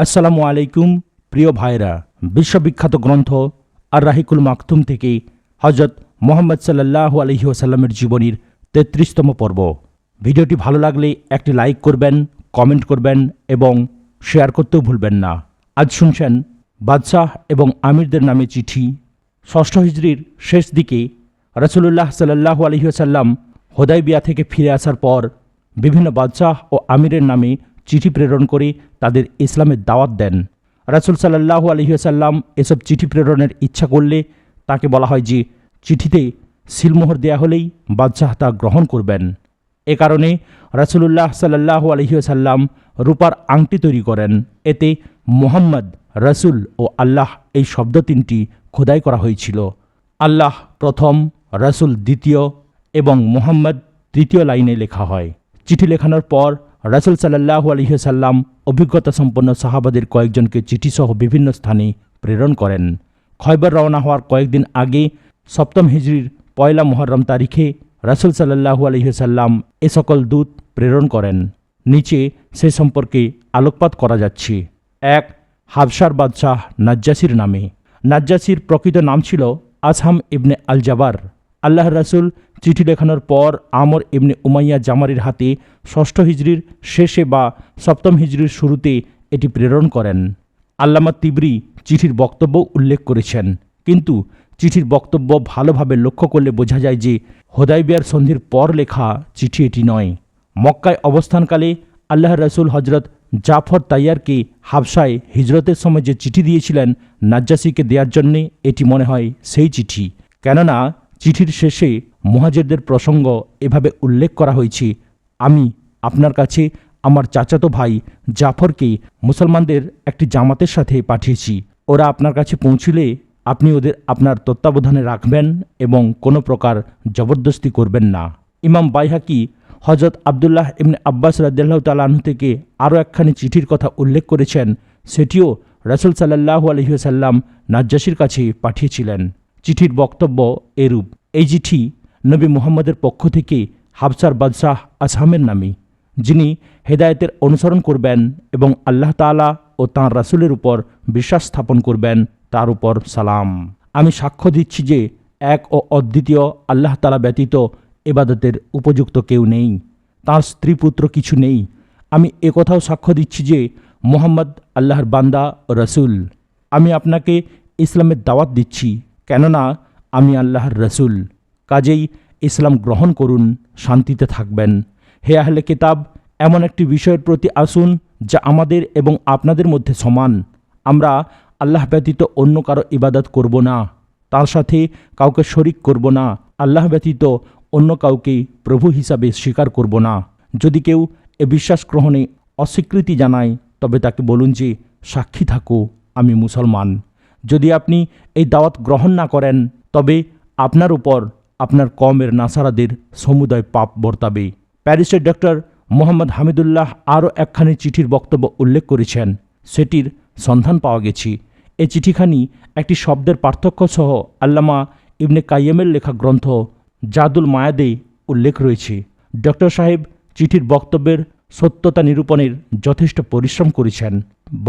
আসসালামু আলাইকুম প্রিয় ভাইরা, বিশ্ববিখ্যাত গ্রন্থ আর রাহিকুল মাকতুম থেকে হজরত মোহাম্মদ সাল্লাল্লাহু আলাইহি ওয়াসাল্লামের জীবনীর ৩৩তম পর্ব। ভিডিওটি ভালো লাগলে একটি লাইক করবেন, কমেন্ট করবেন এবং শেয়ার করতেও ভুলবেন না। আজ শুনছেন বাদশাহ এবং আমিরদের নামে চিঠি। ষষ্ঠ হিজরির শেষ দিকে রাসূলুল্লাহ সাল্লাল্লাহু আলাইহি ওয়াসাল্লাম হুদায়বিয়া থেকে ফিরে আসার পর বিভিন্ন বাদশাহ ও আমিরের নামে চিঠি প্রেরণ করে তাদের ইসলামের দাওয়াত দেন। রাসূল সাল্লাল্লাহু আলাইহি ওয়াসাল্লাম এসব চিঠি প্রেরণের ইচ্ছা করলে তাকে বলা হয় যে চিঠিতে সিলমোহর দেয়া হলেই বাদশাহ তা গ্রহণ করবেন। এ কারণে রাসূলুল্লাহ সাল্লাল্লাহু আলাইহি ওয়াসাল্লাম রূপার আংটি তৈরি করেন। এতে মুহাম্মদ, রাসূল ও আল্লাহ এই শব্দ তিনটি খোদাই করা হয়েছিল। আল্লাহ প্রথম, রাসূল দ্বিতীয় এবং মুহাম্মদ তৃতীয় লাইনে লেখা হয়। চিঠি লেখানোর পর রাসূল সাল্লাল্লাহু আলাইহি ওয়াসাল্লাম অভিজ্ঞতা সম্পন্ন সাহাবাদের কয়েকজনকে চিঠিসহ বিভিন্ন স্থানে প্রেরণ করেন। খয়বর রওনা হওয়ার কয়েকদিন আগে সপ্তম হিজরির পয়লা মুহররম তারিখে রাসূল সাল্লাল্লাহু আলাইহি ওয়াসাল্লাম এ সকল দূত প্রেরণ করেন। নিচে সে সম্পর্কে আলোকপাত করা যাচ্ছে। ১. হাবশার বাদশাহ নাজ্জাসির নামে। নাজ্জাসির প্রকৃত নাম ছিল আসহাম ইবনে আল জাবার। আল্লাহর রাসূল চিঠি লেখানোর পর আমর ইবনে উমাইয়া জামারির হাতে ষষ্ঠ হিজরির শেষে বা সপ্তম হিজরির শুরুতে এটি প্রেরণ করেন। আল্লামা তিবরি চিঠির বক্তব্য উল্লেখ করেছেন, কিন্তু চিঠির বক্তব্য ভালোভাবে লক্ষ্য করলে বোঝা যায় যে হুদায়বিয়ার সন্ধির পর লেখা চিঠি এটি নয়। মক্কায় অবস্থানকালে আল্লাহর রাসূল হজরত জাফর তাইয়ারকে হাবশায় হিজরতের সময় যে চিঠি দিয়েছিলেন নাজ্জাসিকে দেওয়ার জন্যে, এটি মনে হয় সেই চিঠি। কেননা চিঠির শেষে মুহাজিরদের প্রসঙ্গ এভাবে উল্লেখ করা হয়েছে, আমি আপনার কাছে আমার চাচাতো ভাই জাফরকে মুসলমানদের একটি জামাতের সাথে পাঠিয়েছি। ওরা আপনার কাছে পৌঁছলে আপনি ওদের আপনার তত্ত্বাবধানে রাখবেন এবং কোনো প্রকার জবরদস্তি করবেন না। ইমাম বাইহাকি হজরত আবদুল্লাহ ইবনে আব্বাস রাদিয়াল্লাহু তাআলা আনহু থেকে আরও একখানি চিঠির কথা উল্লেখ করেছেন। সেটিও রাসূল সাল্লাল্লাহু আলাইহি ওয়াসাল্লাম নাজ্জাসির কাছে পাঠিয়েছিলেন। চিঠির বক্তব্য এরূপ: এই চিঠি নবী মুহাম্মদের পক্ষ থেকে হাবশার বাদশাহ আসহামের নামে, যিনি হেদায়েতের অনুসরণ করবেন এবং আল্লাহ তাআলা ও তাঁর রাসূলের উপর বিশ্বাস স্থাপন করবেন, তার উপর সালাম। আমি সাক্ষ্য দিচ্ছি যে এক ও অদ্বিতীয় আল্লাহ তাআলা ব্যতীত ইবাদতের উপযুক্ত কেউ নেই, তাঁর স্ত্রী পুত্র কিছু নেই। আমি একথাও সাক্ষ্য দিচ্ছি যে মুহাম্মদ আল্লাহর বান্দা ও রাসূল। আমি আপনাকে ইসলামের দাওয়াত দিচ্ছি, কেননা আমি আল্লাহর রাসূল। কাজেই ইসলাম গ্রহণ করুন, শান্তিতে থাকবেন। হে আহলে কিতাব, এমন একটি বিষয়ের প্রতি আসুন যা আমাদের এবং আপনাদের মধ্যে সমান। আমরা আল্লাহ ব্যতীত অন্য কারো ইবাদত করব না, তার সাথে কাউকে শরিক করব না, আল্লাহ ব্যতীত অন্য কাউকে প্রভু হিসাবে স্বীকার করব না। যদি কেউ এ বিশ্বাস গ্রহণে অস্বীকৃতি জানায়, তবে তাকে বলুন যে সাক্ষী থাকো আমি মুসলমান। যদি আপনি এই দাওয়াত গ্রহণ না করেন, তবে আপনার উপর আপনার কওমের নাসারাদের সমুদয় পাপ বর্তাবে। প্যারিসের ডক্টর মোহাম্মদ হামিদুল্লাহ আরও একখানি চিঠির বক্তব্য উল্লেখ করেছেন। সেটির সন্ধান পাওয়া গেছে। এই চিঠিখানি একটি শব্দের পার্থক্য সহ আল্লামা ইবনে কাইয়্যিমের লেখা গ্রন্থ জাদুল মায়াদে উল্লেখ রয়েছে। ডক্টর সাহেব চিঠির বক্তব্যের সত্যতা নিরূপণের যথেষ্ট পরিশ্রম করেছেন।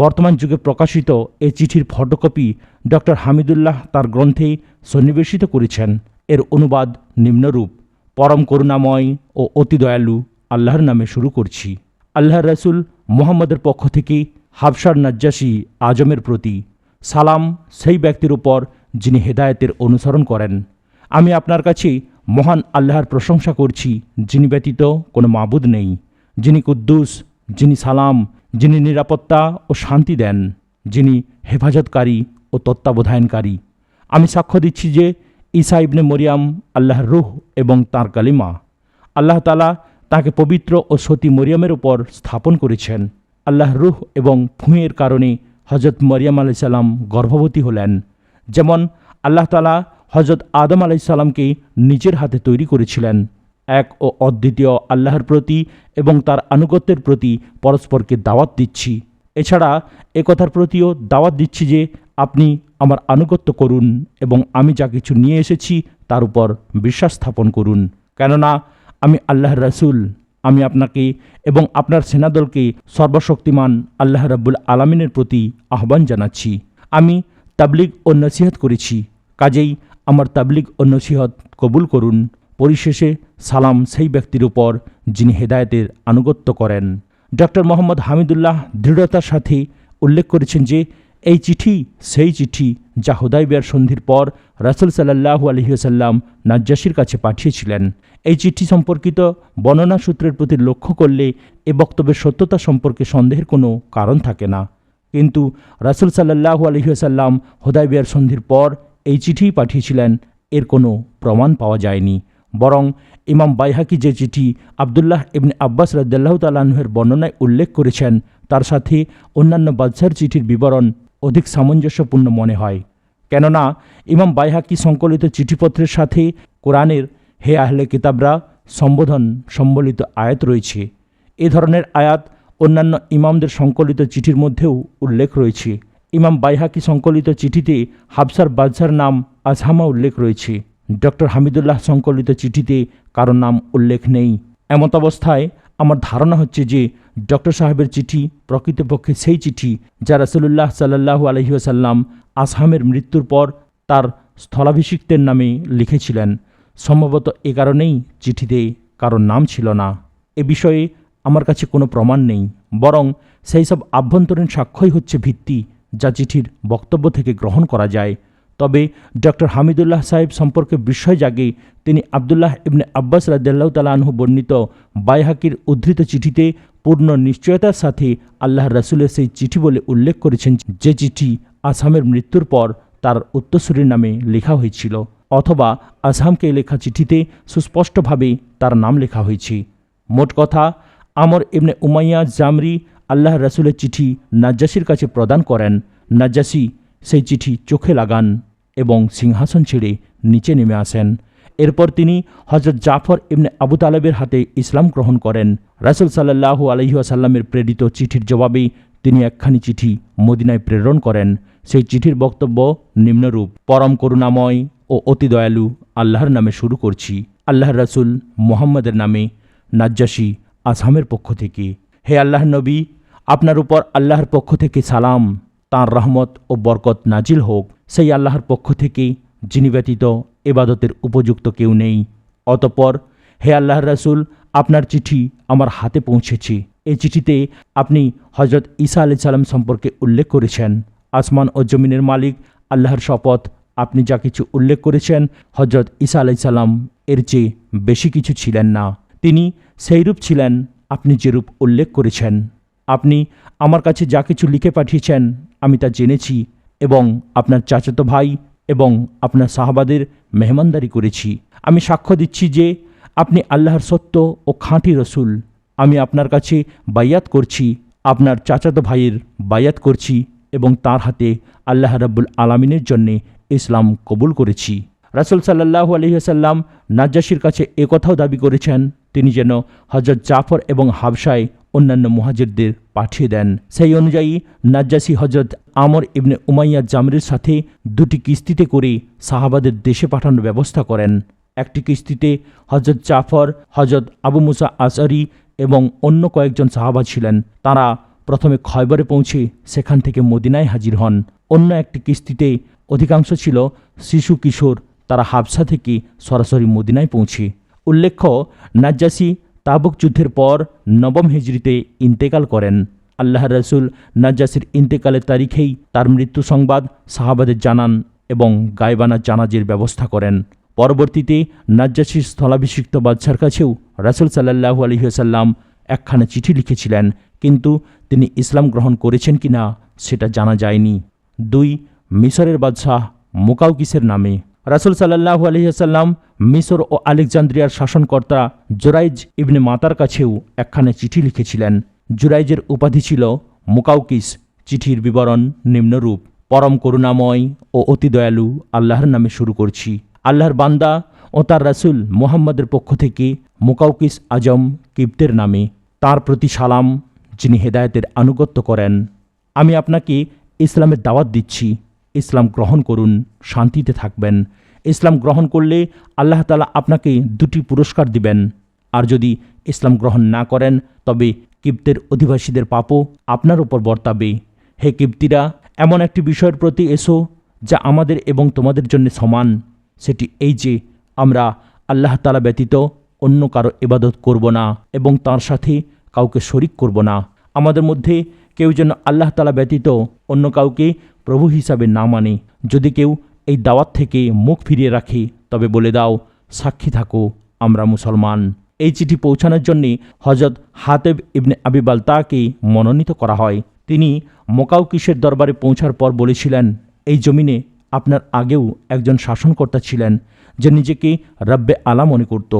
বর্তমান যুগে প্রকাশিত এই চিঠির ফটোকপি ডক্টর হামিদুল্লাহ তার গ্রন্থে সন্নিবেশিত করেছেন। এর অনুবাদ নিম্নরূপ: পরম করুণাময় ও অতি দয়ালু আল্লাহর নামে শুরু করছি। আল্লাহর রাসূল মুহাম্মদের পক্ষ থেকে হাবশার নাজ্জাসী আজমের প্রতি সালাম, সেই ব্যক্তির উপর যিনি হেদায়েতের অনুসরণ করেন। আমি আপনার কাছে মহান আল্লাহর প্রশংসা করছি, যিনি ব্যতীত কোনো মাবুদ নেই, যিনি কুদ্দুস, যিনি সালাম, যিনি নিরাপত্তা ও শান্তি দেন, যিনি হেফাজতকারী ও তত্ত্বাবধানকারী। আমি সাক্ষ্য দিচ্ছি যে ঈসা ইবনে মরিয়াম আল্লাহর রূহ এবং তাঁর কালিমা। আল্লাহ তাআলা তাঁকে পবিত্র ও সতী মরিয়মের উপর স্থাপন করেছেন। আল্লাহর রূহ এবং ফুঁয়ের কারণে হজরত মরিয়ম আলাইহিস সালাম গর্ভবতী হলেন। যেমন আল্লাহ তাআলা হজরত আদম আলাইহিস সালামকে নিজের হাতে তৈরি করেছিলেন। এক ও অদ্বিতীয় আল্লাহর প্রতি এবং তার আনুগত্যের প্রতি পরস্পরকে দাওয়াত দিচ্ছি। এছাড়া একথার প্রতিও দাওয়াত দিচ্ছি যে আপনি আমার আনুগত্য করুন এবং আমি যা কিছু নিয়ে এসেছি তার উপর বিশ্বাস স্থাপন করুন, কেননা আমি আল্লাহর রাসূল। আমি আপনাকে এবং আপনার সেনাদলকে সর্বশক্তিমান আল্লাহ রাব্বুল আলামিনের প্রতি আহ্বান জানাচ্ছি। আমি তাবলিগ ও নসিহত করেছি, কাজেই আমার তাবলিগ ও নসিহত কবুল করুন। পরিশেষে সালাম সেই ব্যক্তির উপর যিনি হেদায়েতের আনুগত্য করেন। ডক্টর মোহাম্মদ হামিদুল্লাহ দৃঢ়তার সাথে উল্লেখ করেছেন যে এই চিঠি সেই চিঠি যা হুদায়বিয়ার সন্ধির পর রাসূল সাল্লাল্লাহু আলাইহি ওয়াসাল্লাম নাজ্জাশীর কাছে পাঠিয়েছিলেন। এই চিঠি সম্পর্কিত বর্ণনা সূত্রের প্রতি লক্ষ্য করলে এ বক্তব্যের সত্যতা সম্পর্কে সন্দেহের কোনো কারণ থাকে না। কিন্তু রাসূল সাল্লাল্লাহু আলাইহি ওয়াসাল্লাম হুদায়বিয়ার সন্ধির পর এই চিঠিই পাঠিয়েছিলেন এর কোনো প্রমাণ পাওয়া যায়নি। বরং ইমাম বাইহাকি যে চিঠি আবদুল্লাহ ইবনে আব্বাস রাদিয়াল্লাহু তাআলা আনহুর বর্ণনায় উল্লেখ করেছেন তার সাথে অন্যান্য বাদশার চিঠির বিবরণ অধিক সামঞ্জস্যপূর্ণ মনে হয়। কেননা ইমাম বাইহাকি সংকলিত চিঠিপত্রের সাথে কোরআনের হে আহলে কিতাবরা সম্বোধন সম্বলিত আয়াত রয়েছে। এ ধরনের আয়াত অন্যান্য ইমামদের সংকলিত চিঠির মধ্যেও উল্লেখ রয়েছে। ইমাম বাইহাকি সংকলিত চিঠিতে হাবসার বাদশার নাম আজহামা উল্লেখ রয়েছে। ডক্টর হামিদুল্লাহ সংকলিত চিঠিতে কারো নাম উল্লেখ নেই। এমত অবস্থায় আমার ধারণা হচ্ছে যে ডক্টর সাহেবের চিঠি প্রকৃতপক্ষে সেই চিঠি যা রাসূলুল্লাহ সাল্লাল্লাহু আলাইহি ওয়াসাল্লাম আসহামের মৃত্যুর পর তার স্থলাভিষিক্তের নামে লিখেছিলেন। সম্ভবত এ কারণেই চিঠিতে কারোর নাম ছিল না। এ বিষয়ে আমার কাছে কোনো প্রমাণ নেই, বরং সেই সব আভ্যন্তরীণ সাক্ষ্যই হচ্ছে ভিত্তি যা চিঠির বক্তব্য থেকে গ্রহণ করা যায়। তবে ডক্টর হামিদুল্লাহ সাহেব সম্পর্কে বিস্ময় জাগে তিনি আবদুল্লাহ ইবনে আব্বাস রাদিয়াল্লাহু তাআলা আনহু বর্ণিত বাইহাকির উদ্ধৃত চিঠিতে পূর্ণ নিশ্চয়তার সাথে আল্লাহর রাসূলের সেই চিঠি বলে উল্লেখ করেছেন যে চিঠি আসহামের মৃত্যুর পর তার উত্তরসূরির নামে লেখা হয়েছিল, অথবা আসহামকে লেখা চিঠিতে সুস্পষ্টভাবে তার নাম লেখা হয়েছে। মোট কথা, আমর ইবনে উমাইয়া জামরি আল্লাহর রাসূলের চিঠি নাজ্জাশীর কাছে প্রদান করেন। নাজ্জাশী সেই চিঠি চোখে লাগান এবং সিংহাসন ছেড়ে নিচে নেমে আসেন। এরপর তিনি হযরত জাফর ইবনে আবু তালেবের হাতে ইসলাম গ্রহণ করেন। রাসূল সাল্লাল্লাহু আলাইহি ওয়াসাল্লামের প্রেরিত চিঠির জবাবে তিনি একখানি চিঠি মদিনায় প্রেরণ করেন। সেই চিঠির বক্তব্য নিম্নরূপ: পরম করুণাময় ও অতি দয়ালু আল্লাহর নামে শুরু করছি। আল্লাহর রাসূল মুহাম্মদের নামে, নাজ্জাশী আসহামের পক্ষ থেকে। হে আল্লাহর নবী, আপনার উপর আল্লাহর পক্ষ থেকে সালাম, তাঁর রহমত ও বরকত নাজিল হোক সেই আল্লাহর পক্ষ থেকে যিনি ব্যতীত ইবাদতের উপযুক্ত কেউ নেই। অতঃপর হে আল্লাহর রাসূল, আপনার চিঠি আমার হাতে পৌঁছেছে। এই চিঠিতে আপনি হযরত ঈসা আলাইহিস সালাম সম্পর্কে উল্লেখ করেছেন। আসমান ও জমিনের মালিক আল্লাহর শপথ, আপনি যা কিছু উল্লেখ করেছেন হযরত ঈসা আলাইহিস সালাম এর চেয়ে বেশি কিছু ছিলেন না। তিনি সেইরূপ ছিলেন আপনি যেরূপ উল্লেখ করেছেন। আপনি আমার কাছে যা কিছু লিখে পাঠিয়েছেন আমি তা জেনেছি এবং আপনার চাচাতো ভাই এবং আপনার সাহাবাদের মেহমানদারি করেছি। আমি সাক্ষ্য দিচ্ছি যে আপনি আল্লাহর সত্য ও খাঁটি রসুল। আমি আপনার কাছে বাইয়াত করছি, আপনার চাচাতো ভাইয়ের বাইয়াত করছি এবং তার হাতে আল্লাহ রাব্বুল আলামিনের জন্যে ইসলাম কবুল করেছি। রাসূল সাল্লাল্লাহু আলাইহি ওয়াসাল্লাম নাজ্জাশীর কাছে একথাও দাবি করেছেন তিনি যেন হযরত জাফর এবং হাবশায় অন্যান্য মুহাজিরদের পাঠিয়ে দেন। সেই অনুযায়ী নাজ্জাশী হযরত আমর ইবনে উমাইয়া জামরির সাথে দুটি কিস্তিতে করে সাহাবাদের দেশে পাঠানোর ব্যবস্থা করেন। একটি কিস্তিতে হযরত জাফর, হযরত আবু মুসা আশআরী এবং অন্য কয়েকজন সাহাবা ছিলেন। তারা প্রথমে খয়বরে পৌঁছে সেখান থেকে মদিনায় হাজির হন। অন্য একটি কিস্তিতে অধিকাংশ ছিল শিশু কিশোর, তারা হাবশা থেকে সরাসরি মদিনায় পৌঁছে। উল্লেখ্য, নাজ্জাশী তাবুক যুদ্ধের পর ৯ম হিজরিতে ইন্তেকাল করেন। আল্লাহর রাসূল নাজ্জাশীর ইন্তেকালের তারিখেই তার মৃত্যু সংবাদ সাহাবাদের জানান এবং গায়বানা জানাজের ব্যবস্থা করেন। পরবর্তীতে নাজ্জাশীর স্থলাভিষিক্ত বাদশার কাছেও রাসূল সাল্লাল্লাহু আলাইহি ওয়াসাল্লাম একখানা চিঠি লিখেছিলেন, কিন্তু তিনি ইসলাম গ্রহণ করেছেন কিনা সেটা জানা যায়নি। ২. মিশরের বাদশাহ মুকাউকিসের নামে। রাসূল সাল্লাল্লাহু আলাইহি ওয়াসাল্লাম মিশর ও আলেকজান্দ্রিয়ার শাসনকর্তা জুরাইজ ইবনে মাতার কাছেও একখানা চিঠি লিখেছিলেন। জুরাইজের উপাধি ছিল মুকাউকিস। চিঠির বিবরণ নিম্নরূপ: পরম করুণাময় ও অতি দয়ালু আল্লাহর নামে শুরু করছি। আল্লাহর বান্দা ও তার রাসূল মুহাম্মদের পক্ষ থেকে মুকাউকিস আজম কিপ্তের নামে, তার প্রতি সালাম যিনি হেদায়েতের আনুগত্য করেন। আমি আপনাকে ইসলামের দাওয়াত দিচ্ছি। ইসলাম গ্রহণ করুন, শান্তিতে থাকবেন। ইসলাম গ্রহণ করলে আল্লাহ তাআলা আপনাকে 2টি পুরস্কার দিবেন, আর যদি ইসলাম গ্রহণ না করেন তবে কিপ্তের অধিবাসীদের পাপও আপনার উপর বর্তাবে। হে কিপ্তিরা, এমন একটি বিষয়ের প্রতি এসো যা আমাদের এবং তোমাদের জন্য সমান। সেটি এই যে আমরা আল্লাহ তাআলা ব্যতীত অন্য কারো ইবাদত করব না এবং তার সাথে কাউকে শরিক করব না। আমাদের মধ্যে কেউ যেন আল্লাহ তাআলা ব্যতীত অন্য কাউকে প্রভু হিসাবে না মানে। যদি কেউ এই দাওয়াত থেকে মুখ ফিরিয়ে রাখে তবে বলে দাও, সাক্ষী থাকো আমরা মুসলমান। এই চিঠি পৌঁছানোর জন্য হযরত হাতেব ইবনে আবি বালতাকে মনোনীত করা হয়। তিনি মোকাউকিসের দরবারে পৌঁছার পর বলেছিলেন, এই জমিনে আপনার আগেও একজন শাসনকর্তা ছিলেন যে নিজেকে রব্বে আলা মনে করত।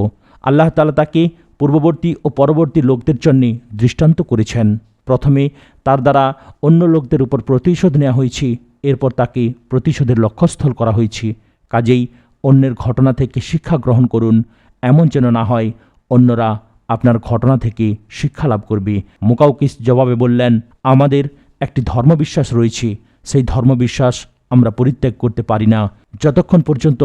আল্লাহ তাআলা তাকে পূর্ববর্তী ও পরবর্তী লোকদের জন্য দৃষ্টান্ত করেছেন। প্রথমে তার দ্বারা অন্য লোকদের উপর প্রতিশোধ নেওয়া হয়েছে, এরপর তাকে প্রতিশোধের লক্ষ্যস্থল করা হয়েছে। কাজেই অন্যের ঘটনা থেকে শিক্ষা গ্রহণ করুন, এমন যেন না হয় অন্যরা আপনার ঘটনা থেকে শিক্ষা লাভ করবে। মুকাউকিস জবাবে বললেন, আমাদের একটি ধর্মবিশ্বাস রয়েছে, সেই ধর্মবিশ্বাস আমরা পরিত্যাগ করতে পারি না যতক্ষণ পর্যন্ত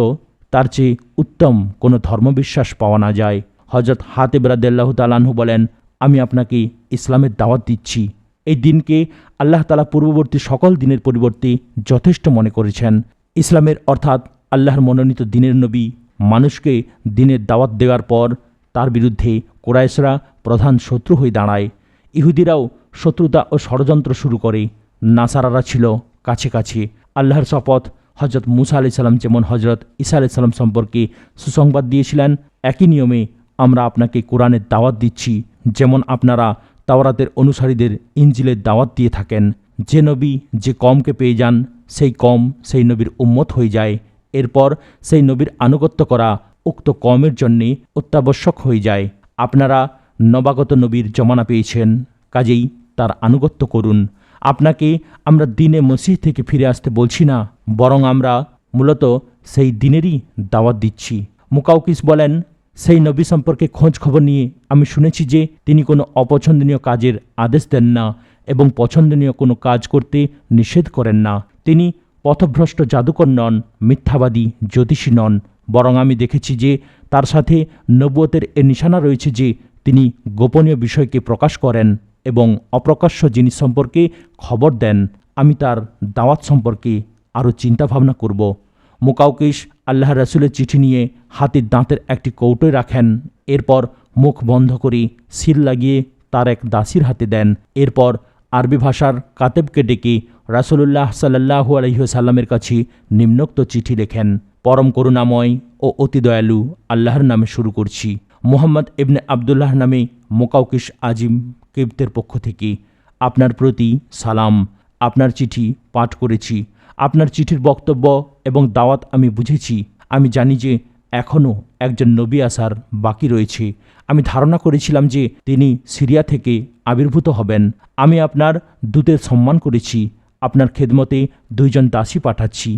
তার চেয়ে উত্তম কোনো ধর্মবিশ্বাস পাওয়া না যায়। হযরত হাতেব রাদিয়াল্লাহু তাআলা আনহু বলেন, আমি আপনাকে ইসলামের দাওয়াত দিচ্ছি। এই দিনকে আল্লাহ তাআলা পূর্ববর্তী সকল দিনের পরিবর্তে যথেষ্ট মনে করেছেন। ইসলামের অর্থাৎ আল্লাহর মনোনীত দিনের নবী মানুষকে দিনের দাওয়াত দেওয়ার পর তার বিরুদ্ধে কুরাইশরা প্রধান শত্রু হয়ে দাঁড়ায়। ইহুদিরাও শত্রুতা ও ষড়যন্ত্র শুরু করে। নাসারারা ছিল কাছে কাছে। আল্লাহর শপথ, হযরত মুসা আলাইহিস সালাম যেমন হযরত ঈসা আলাইহিস সালাম সম্পর্কে সুসংবাদ দিয়েছিলেন, একই নিয়মে আমরা আপনাকে কোরআনের দাওয়াত দিচ্ছি, যেমন আপনারা তাওরাতের অনুসারীদের ইনজিলের দাওয়াত দিয়ে থাকেন। যে নবী যে কওমকে পেয়ে যান, সেই কওম সেই নবীর উম্মত হয়ে যায়। এরপর সেই নবীর আনুগত্য করা উক্ত কওমের জন্যে অত্যাবশ্যক হয়ে যায়। আপনারা নবাগত নবীর জমানা পেয়েছেন, কাজেই তার আনুগত্য করুন। আপনাকে আমরা দিনে মসিহ থেকে ফিরে আসতে বলছি না, বরং আমরা মূলত সেই দিনেরই দাওয়াত দিচ্ছি। মুকাউকিস বলেন, সেই নবী সম্পর্কে খোঁজ খবর নিয়ে আমি শুনেছি যে তিনি কোনো অপছন্দনীয় কাজের আদেশ দেন না এবং পছন্দনীয় কোনো কাজ করতে নিষেধ করেন না। তিনি পথভ্রষ্ট জাদুকর নন, মিথ্যাবাদী জ্যোতিষী নন, বরং আমি দেখেছি যে তার সাথে নবুয়তের এ নিশানা রয়েছে যে তিনি গোপনীয় বিষয়কে প্রকাশ করেন এবং অপ্রকাশ্য জিনিস সম্পর্কে খবর দেন। আমি তার দাওয়াত সম্পর্কে আরও চিন্তাভাবনা করব। মুকাউকিস আল্লাহ রাসূলের চিঠি নিয়ে হাতির দাঁতের একটি কৌটোয় রাখেন। এরপর মুখ বন্ধ করে সিল লাগিয়ে তার এক দাসীর হাতে দেন। এরপর আরবি ভাষার কাতেবকে ডেকে রাসূলুল্লাহ সাল্লাল্লাহু আলাইহি ওয়াসাল্লামের কাছে নিম্নোক্ত চিঠি লেখেন, পরম করুণাময় ও অতি দয়ালু আল্লাহর নামে শুরু করছি। মুহাম্মদ ইবনে আবদুল্লাহ নামে মুকাউকিস আজিম কিবতের পক্ষ থেকে আপনার প্রতি সালাম। আপনার চিঠি পাঠ করেছি। আপনার চিঠির বক্তব্য এবং দাওয়াত আমি বুঝেছি। আমি জানি যে এখনও একজন নবী আসার বাকি রয়েছে। আমি ধারণা করেছিলাম যে তিনি সিরিয়া থেকে আবির্ভূত হবেন। আমি আপনার দূতের সম্মান করেছি। আপনার খেদমতে 2 জন দাসী পাঠাচ্ছি।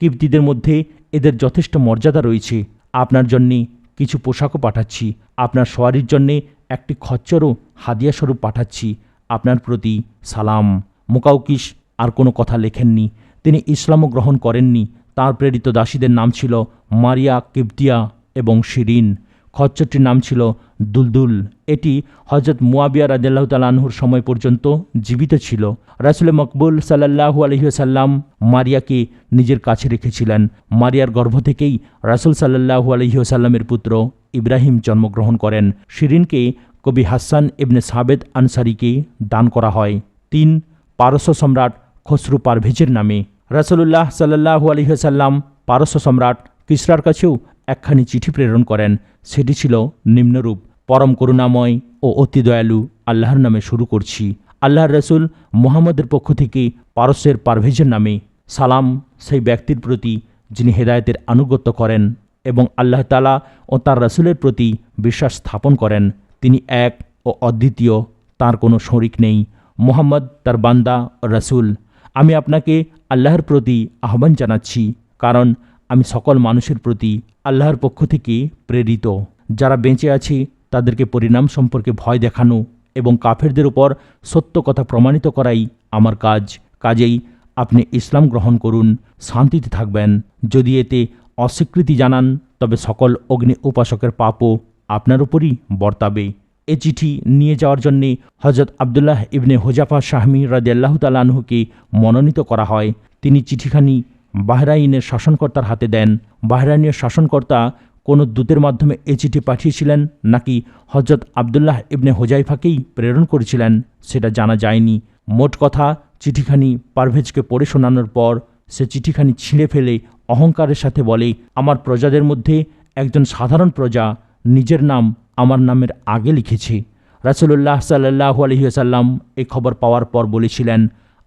কিবতীদের মধ্যে এদের যথেষ্ট মর্যাদা রয়েছে। আপনার জন্যে কিছু পোশাকও পাঠাচ্ছি। আপনার সওয়ারির জন্যে একটি খচ্চরও হাদিয়াস্বরূপ পাঠাচ্ছি। আপনার প্রতি সালাম। মুকাউকিস আর কোনো কথা লেখেননি। তিনি ইসলামও গ্রহণ করেননি। তাঁর প্রেরিত দাসীদের নাম ছিল মারিয়া, কিবতিয়া এবং শিরিন। খচ্চরটির নাম ছিল দুলদুল। এটি হযরত মুয়াবিয়া রাদিয়াল্লাহু তাআলা আনহুর সময় পর্যন্ত জীবিত ছিল। রাসূল মকবুল সাল্লাল্লাহু আলাইহি ওয়াসাল্লাম মারিয়াকে নিজের কাছে রেখেছিলেন। মারিয়ার গর্ভ থেকেই রাসূল সাল্লাল্লাহু আলাইহি ওয়াসাল্লামের পুত্র ইব্রাহিম জন্মগ্রহণ করেন। শিরিনকে কবি হাসান ইবনে সাবেদ আনসারীকে দান করা হয় 3 পারস্য সম্রাট খসরু পারভেজের নামে। রাসূলুল্লাহ সাল্লাল্লাহু আলাইহি ওয়াসাল্লাম পারস্য সম্রাট কিসরার কাছেও একখানি চিঠি প্রেরণ করেন। সেটি ছিল নিম্নরূপ, পরম করুণাময় ও অতি দয়ালু আল্লাহর নামে শুরু করছি। আল্লাহর রাসূল মুহাম্মদের পক্ষ থেকে পারস্যের পারভেজের নামে সালাম সেই ব্যক্তির প্রতি যিনি হেদায়েতের আনুগত্য করেন এবং আল্লাহ তাআলা ও তার রাসূলের প্রতি বিশ্বাস স্থাপন করেন। তিনি এক ও অদ্বিতীয়, তার কোনো শরিক নেই। মুহাম্মদ তার বান্দা ও রাসূল। আমি আপনাকে আল্লাহর প্রতি আহ্বান জানাচ্ছি, কারণ আমি সকল মানুষের প্রতি আল্লাহর পক্ষ থেকে প্রেরিত। যারা বেঁচে আছে তাদেরকে পরিণাম সম্পর্কে ভয় দেখানো এবং কাফেরদের উপর সত্য কথা প্রমাণিত করাই আমার কাজ। কাজেই আপনি ইসলাম গ্রহণ করুন, শান্তিতে থাকবেন। যদি এতে অস্বীকৃতি জানান তবে সকল অগ্নি উপাসকের পাপও আপনার উপরই বর্তাবে। এ চিঠি নিয়ে যাওয়ার জন্যে হজরত আবদুল্লাহ ইবনে হুজাফা শাহমি রাদিয়াল্লাহু তাআলা আনহুকে মনোনীত করা হয়। তিনি চিঠিখানি বাহরাইনের শাসনকর্তার হাতে দেন। বাহরাইনের শাসনকর্তা কোনো দূতের মাধ্যমে এ চিঠি পাঠিয়েছিলেন নাকি হজরত আবদুল্লাহ ইবনে হুজাইফাকেই প্রেরণ করেছিলেন সেটা জানা যায়নি। মোট কথা, চিঠিখানি পারভেজকে পড়ে শোনানোর পর সে চিঠিখানি ছিঁড়ে ফেলে অহংকারের সাথে বলে, আমার প্রজাদের মধ্যে একজন সাধারণ প্রজা নিজের নাম আমার নামের আগে লিখেছে। রাসূলুল্লাহ সাল্লাল্লাহু আলাইহি ওয়াসাল্লাম এই খবর পাওয়ার পর বলেছিলেন,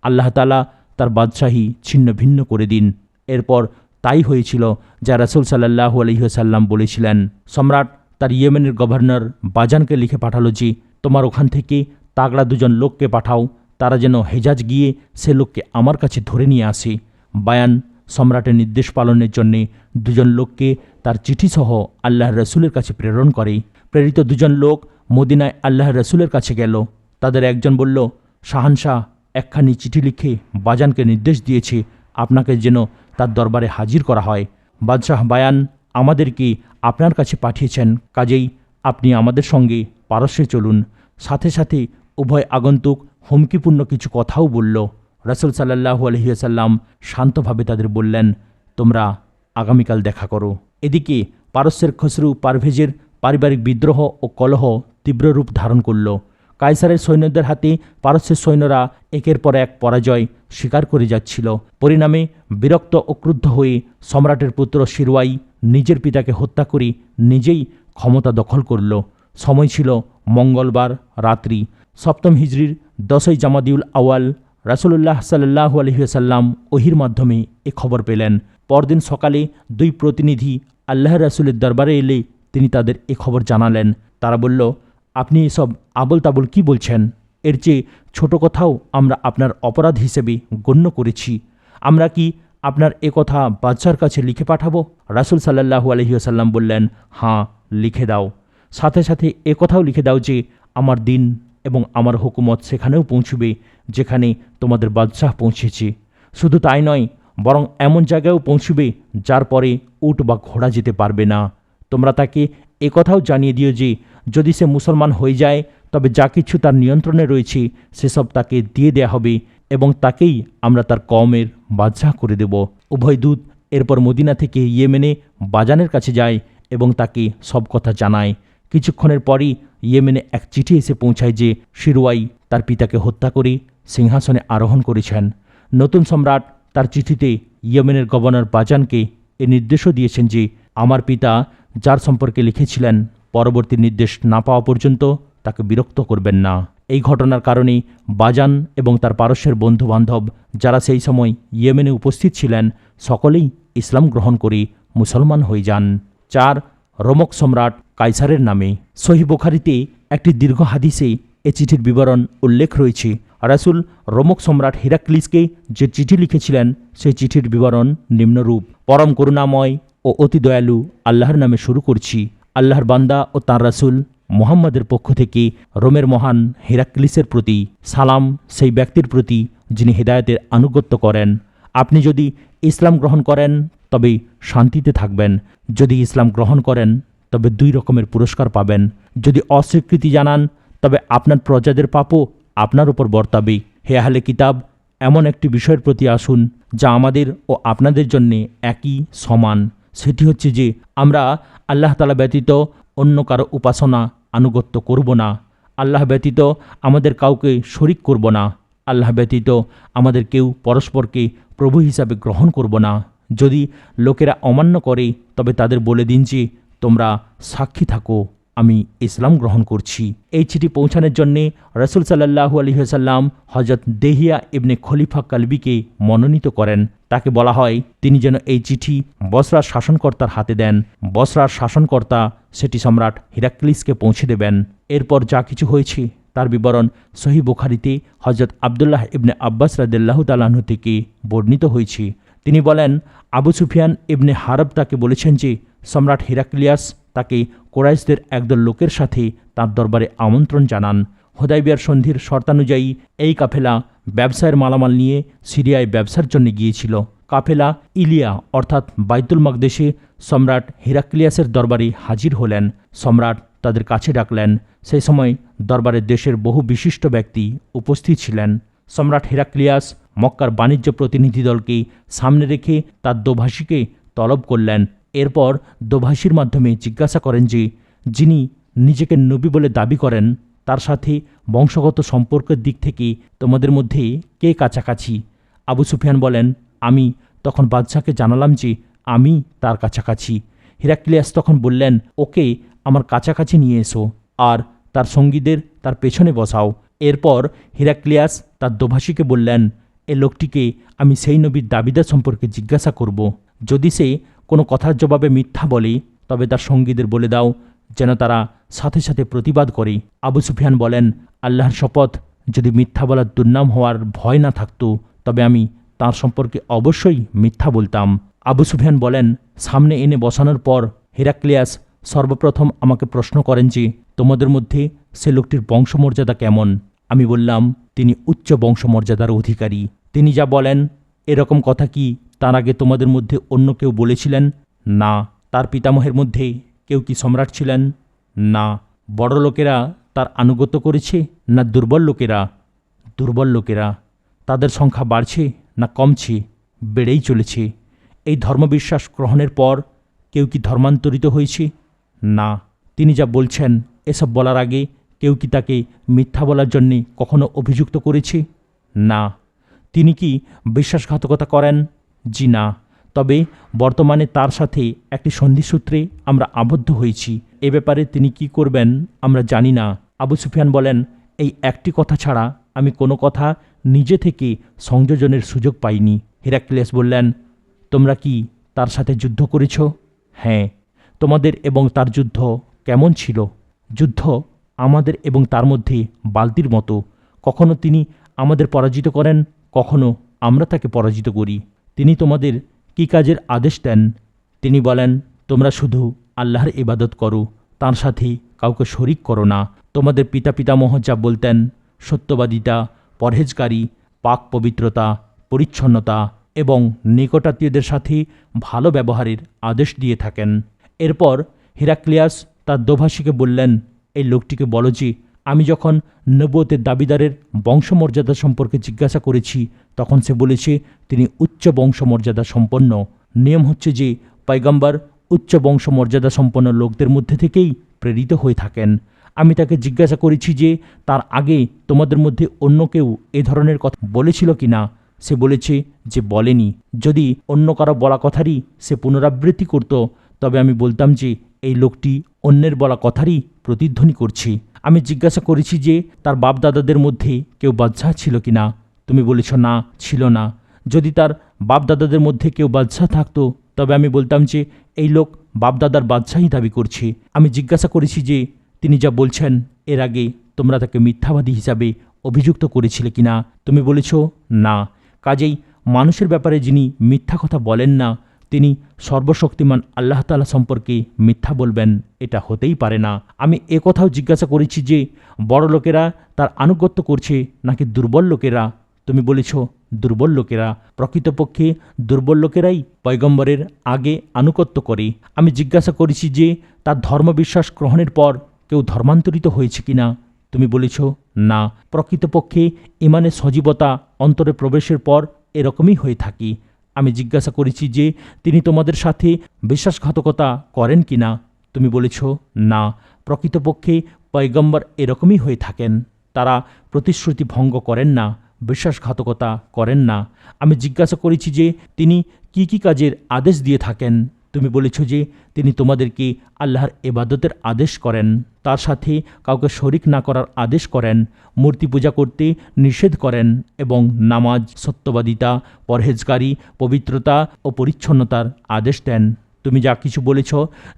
আল্লাহ তাআলা তার বাদশাহী ছিন্ন ভিন্ন করে দিন। এরপর তাই হয়েছিল যা রাসূল সাল্লাল্লাহু আলাইহি ওয়াসাল্লাম বলেছিলেন। সম্রাট তার ইয়েমেনের গভর্নর বাজানকে লিখে পাঠালো যে, তোমার ওখান থেকে তাগড়া দুজন লোককে পাঠাও, তারা যেন হেজাজ গিয়ে সে লোককে আমার কাছে ধরে নিয়ে আসে। বায়ান সম্রাটের নির্দেশ পালনের জন্যে দুজন লোককে তার চিঠিসহ আল্লাহর রসুলের কাছে প্রেরণ করে। প্রেরিত দুজন লোক মদিনায় আল্লাহর রসুলের কাছে গেল। তাদের একজন বলল, শাহানশাহ একখানি চিঠি লিখে বাজানকে নির্দেশ দিয়েছে আপনাকে যেন তার দরবারে হাজির করা হয়। বাদশাহ বায়ান আমাদেরকে আপনার কাছে পাঠিয়েছেন, কাজেই আপনি আমাদের সঙ্গে পারস্যে চলুন। সাথে সাথে উভয় আগন্তুক হুমকিপূর্ণ কিছু কথাও বলল। রাসূল সাল্লাল্লাহু আলাইহি ওয়াসাল্লাম শান্তভাবে তাদের বললেন, তোমরা আগামীকাল দেখা করো। এদিকে পারস্যের খসরু পারভেজের পারিবারিক বিদ্রোহ ও কলহ তীব্র রূপ ধারণ করল। কায়সারের সৈন্যদের হাতে পারস্যের সৈন্যরা একের পর এক পরাজয় স্বীকার করে যাচ্ছিল। পরিণামে বিরক্ত ও ক্রুদ্ধ হয়ে সম্রাটের পুত্র শিরওয়াই নিজের পিতাকে হত্যা করে নিজেই ক্ষমতা দখল করল। সময় ছিল মঙ্গলবার রাত্রি, সপ্তম হিজরির 10ই জামাদিউল আওয়াল। রাসূলুল্লাহ সাল্লাল্লাহু আলাইহি ওয়াসাল্লাম ওহির মাধ্যমে এ খবর পেলেন। পরদিন সকালে দুই প্রতিনিধি আল্লাহর রাসূলের দরবারে এলে তিনি তাদের এ খবর জানালেন। তারা বলল, আপনি এসব আবল তাবল কি বলছেন? এর চেয়ে ছোট কথাও আমরা আপনার অপরাধ হিসেবে গণ্য করেছি। আমরা কি আপনার এ কথা বাদশার কাছে লিখে পাঠাবো? রাসূল সাল্লাল্লাহু আলাইহি ওয়াসাল্লাম বললেন, হ্যাঁ, লিখে দাও। সাথে সাথে এ কথাও লিখে দাও যে আমার দিন এবং আমার হুকুমত সেখানেও পৌঁছবে যেখানে তোমাদের বাদশাহ পৌঁছেছে। শুধু তাই নয়, বরং এমন জায়গায়ও পৌঁছবে যার পরে উট বা ঘোড়া যেতে পারবে না। তোমরা তাকে এ কথাও জানিয়ে দিও যে যদি সে মুসলমান হয়ে যায় তবে যা কিছু তার নিয়ন্ত্রণে রয়েছে সেসব তাকে দিয়ে দেয়া হবে এবং তাকেই আমরা তার কওমের বাদশাহ করে দেব। উভয় দূত এরপর মদিনা থেকে ইয়েমেনে বাজানের কাছে যায় এবং তাকে সব কথা জানায়। কিছুক্ষণের পরই ইয়েমেনে এক চিঠি এসে পৌঁছায় যে শিরওয়াই তার পিতাকে হত্যা করে সিংহাসনে আরোহণ করেছেন। নতুন সম্রাট তার চিঠিতে ইয়েমেনের গভর্নর বাজানকে এ নির্দেশও দিয়েছেন যে আমার পিতা যার সম্পর্কে লিখেছিলেন পরবর্তী নির্দেশ না পাওয়া পর্যন্ত তাকে বিরক্ত করবেন না। এই ঘটনার কারণে বাজান এবং তার পারস্যের বন্ধুবান্ধব যারা সেই সময় ইয়েমেনে উপস্থিত ছিলেন সকলেই ইসলাম গ্রহণ করে মুসলমান হয়ে যান। 4. রোমক সম্রাট কায়সারের নামে। সহিহ বুখারীতে একটি দীর্ঘ হাদিসে এ চিঠির বিবরণ উল্লেখ রয়েছে। রাসূল রোমক সম্রাট হিরাক্লিসকে যে চিঠি লিখেছিলেন সেই চিঠির বিবরণ নিম্নরূপ: পরম করুণাময় ও অতি দয়ালু আল্লাহর নামে শুরু করছি। আল্লাহর বান্দা ও তাঁর রাসূল মুহাম্মাদের পক্ষ থেকে রোমের মহান হিরাক্লিসের প্রতি সালাম, সেই ব্যক্তির প্রতি যিনি হিদায়াতের আনুগত্য করেন। আপনি যদি ইসলাম গ্রহণ করেন তবে শান্তিতে থাকবেন, যদি ইসলাম গ্রহণ করেন তবে 2 রকমের পুরস্কার পাবেন, যদি অস্বীকৃতি জানান তবে আপনার প্রজাদের পাপও আপনার উপর বর্তাবে। হে আহলে কিতাব, এমন একটি বিষয়ের প্রতি আসুন যা আমাদের ও আপনাদের জন্য একই সমান। সেটি হচ্ছে যে আমরা আল্লাহ তাআলা ব্যতীত অন্য কারো উপাসনা আনুগত্য করব না। আল্লাহ ব্যতীত আমাদের কাউকে শরিক করব না। আল্লাহ ব্যতীত আমাদের কেউ পরস্পরকে প্রভু হিসাবে গ্রহণ করব না। যদি লোকেরা অমান্য করে তবে তাদের বলে দিন যে তোমরা সাক্ষী থাকো আমি ইসলাম গ্রহণ করছি। এই চিঠি পৌঁছানোর জন্যে রাসূল সাল্লাল্লাহু আলাইহি ওয়াসাল্লাম হযরত দেহিয়া ইবনে খলিফা কালবিকে মনোনীত করেন। তাকে বলা হয় তিনি যেন এই চিঠি বসরার শাসনকর্তার হাতে দেন। বসরার শাসনকর্তা সেটি সম্রাট হিরাক্লিসকে পৌঁছে দেবেন। এরপর যা কিছু হয়েছে তার বিবরণ সহিহ বুখারীতে হযরত আবদুল্লাহ ইবনে আব্বাস রাদিয়াল্লাহু তাআলা আনহু থেকে বর্ণিত হয়েছে। তিনি বলেন, আবু সুফিয়ান ইবনে হারব তাকে বলেছেন যে সম্রাট হিরাক্লিয়াস তাকে কুরাইশদের একদল লোকের সাথে তাঁর দরবারে আমন্ত্রণ জানান। হুদায়বিয়ার সন্ধির শর্তানুযায়ী এই কাফেলা ব্যবসায়ের মালামাল নিয়ে সিরিয়ায় ব্যবসার জন্য গিয়েছিল। কাফেলা ইলিয়া অর্থাৎ বাইতুল মাকদেশে সম্রাট হিরাক্লিয়াসের দরবারে হাজির হলেন। সম্রাট তাদের কাছে ডাকলেন। সেই সময় দরবারের দেশের বহু বিশিষ্ট ব্যক্তি উপস্থিত ছিলেন। সম্রাট হেরাক্লিয়াস মক্কার বাণিজ্য প্রতিনিধি দলকে সামনে রেখে তার দোভাষীকে তলব করলেন। এরপর দোভাষীর মাধ্যমে জিজ্ঞাসা করেন যে যিনি নিজেকে নবী বলে দাবি করেন তার সাথে বংশগত সম্পর্কের দিক থেকে তোমাদের মধ্যে কে কাছাকাছি। আবু সুফিয়ান বলেন, আমি তখন বাদশাহকে জানালাম যে আমি তার কাছাকাছি। হেরাক্লিয়াস তখন বললেন, ওকে আমার কাছাকাছি নিয়ে এসো আর তার সঙ্গীদের তার পেছনে বসাও। এরপর হেরাক্লিয়াস তার দোভাষীকে বললেন, এ লোকটিকে আমি সেই নবীর দাবিদার সম্পর্কে জিজ্ঞাসা করব। যদি সে কোনো কথার জবাবে মিথ্যা বলে তবে তার সঙ্গীদের বলে দাও যেন তারা সাথে সাথে প্রতিবাদ করে। আবু সুফিয়ান বলেন, আল্লাহর শপথ, যদি মিথ্যা বলার দুর্নাম হওয়ার ভয় না থাকতো তবে আমি তার সম্পর্কে অবশ্যই মিথ্যা বলতাম। আবু সুফিয়ান বলেন, সামনে এনে বসানোর পর হেরাক্লিয়াস সর্বপ্রথম আমাকে প্রশ্ন করেন যে তোমাদের মধ্যে সে লোকটির বংশমর্যাদা কেমন। আমি বললাম, তিনি উচ্চ বংশমর্যাদার অধিকারী। তিনি যা বলেন এরকম কথা কি তার আগে তোমাদের মধ্যে অন্য কেউ বলেছিলেন? না। তার পিতামহের মধ্যে কেউ কি সম্রাট ছিলেন? না। বড় লোকেরা তার আনুগত্য করেছে না দুর্বল লোকেরা? দুর্বল লোকেরা। তাদের সংখ্যা বাড়ছে না কমছে? বেড়েই চলেছে। এই ধর্মবিশ্বাস গ্রহণের পর কেউ কি ধর্মান্তরিত হয়েছে? না। তিনি যা বলছেন এসব বলার আগে কেউ কি তাকে মিথ্যা বলার জন্যে কখনো অভিযুক্ত করেছে? না। তিনি কি বিশ্বাসঘাতকতা করেন? জি না। তবে বর্তমানে তার সাথে একটি সন্ধিসূত্রে আমরা আবদ্ধ হয়েছি। এ ব্যাপারে তিনি কি করবেন আমরা জানি না। আবু সুফিয়ান বলেন, এই একটি কথা ছাড়া আমি কোনো কথা নিজে থেকে সংযোজনের সুযোগ পাইনি। হেরাক্লিয়াস বললেন, তোমরা কি তার সাথে যুদ্ধ করেছ? হ্যাঁ। তোমাদের এবং তার যুদ্ধ কেমন ছিল? যুদ্ধ আমাদের এবং তার মধ্যে বালতির মতো। কখনো তিনি আমাদের পরাজিত করেন, কখনো আমরা তাকে পরাজিত করি। তিনি তোমাদের কি কাজের আদেশ দেন? তিনি বলেন, তোমরা শুধু আল্লাহর ইবাদত করো, তার সাথে কাউকে শরিক করো না। তোমাদের পিতামহ যা বলতেন, সত্যবাদিতা, পরহেজগারি, পাক পবিত্রতা, পরিচ্ছন্নতা এবং নিকটাত্মীয়দের সাথে ভালো ব্যবহারের আদেশ দিয়ে থাকেন। এরপর হেরাক্লিয়াস তার দোভাষীকে বললেন, এই লোকটিকে বলো যে আমি যখন নবুয়তের দাবিদারের বংশমর্যাদা সম্পর্কে জিজ্ঞাসা করেছি তখন সে বলেছে তিনি উচ্চ বংশমর্যাদা সম্পন্ন। নিয়ম হচ্ছে যে পয়গম্বর উচ্চ বংশমর্যাদা সম্পন্ন লোকদের মধ্যে থেকেই প্রেরিত হয়ে থাকেন। আমি তাকে জিজ্ঞাসা করেছি যে তার আগে তোমাদের মধ্যে অন্য কেউ এ ধরনের কথা বলেছিল কি না। সে বলেছে যে বলেনি। যদি অন্য কারো বলা কথারই সে পুনরাবৃত্তি করত তবে আমি বলতাম যে এই লোকটি অন্যের বলা কথারই প্রতিধ্বনি করছে। আমি জিজ্ঞাসা করেছি যে তার বাপদাদাদের মধ্যে কেউ বাদশাহ ছিল কি না। তুমি বলেছ না, ছিল না। যদি তার বাপদাদাদের মধ্যে কেউ বাদশাহ থাকতো তবে আমি বলতাম যে এই লোক বাপদাদার বাদশাহী দাবি করছে। আমি জিজ্ঞাসা করেছি যে তিনি যা বলছেন এর আগে তোমরা তাকে মিথ্যাবাদী হিসাবে অভিযুক্ত করেছিলে কিনা। তুমি বলেছ না। কাজেই মানুষের ব্যাপারে যিনি মিথ্যা কথা বলেন না তিনি সর্বশক্তিমান আল্লাহ তাআলা সম্পর্কে মিথ্যা বলবেন, এটা হতেই পারে না। আমি কথাও জিজ্ঞাসা করেছি যে বড় লোকেরা তার আনুগত্য করছে নাকি দুর্বল লোকেরা। তুমি বলেছ দুর্বল লোকেরা। প্রকৃতপক্ষে দুর্বল লোকেরাই পয়গম্বরের আগে আনুগত্য করে। আমি জিজ্ঞাসা করেছি যে তার ধর্মবিশ্বাস গ্রহণের পর কেউ ধর্মান্তরিত হয়েছে কিনা। তুমি বলেছ না। প্রকৃতপক্ষে ইমানের সজীবতা অন্তরে প্রবেশের পর এরকমই হয়ে থাকে। আমি জিজ্ঞাসা করেছি যে তিনি তোমাদের সাথে বিশ্বাসঘাতকতা করেন কি না। তুমি বলেছ না। প্রকৃতপক্ষে পয়গম্বর এরকমই হয়ে থাকেন। তারা প্রতিশ্রুতি ভঙ্গ করেন না, বিশ্বাসঘাতকতা করেন না। আমি জিজ্ঞাসা করেছি যে তিনি কি কি কাজের আদেশ দিয়ে থাকেন। তুমি বলেছ যে তিনি তোমাদেরকে আল্লাহর ইবাদতের আদেশ করেন, তার সাথে কাউকে শরিক না করার আদেশ করেন, মূর্তি পূজা করতে নিষেধ করেন এবং নামাজ, সত্যবাদিতা, পরহেজগারি, পবিত্রতা ও পরিচ্ছন্নতার আদেশ দেন। তুমি যা কিছু বলেছ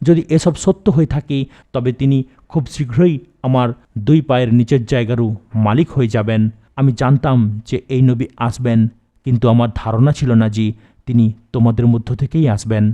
যদি এসব সত্য হয়ে থাকে তবে তিনি খুব শীঘ্রই আমার দুই পায়ের নিচের জায়গারও মালিক হয়ে যাবেন। আমি জানতাম যে এই নবী আসবেন, কিন্তু আমার ধারণা ছিল না যে তিনি তোমাদের মধ্য থেকেই আসবেন।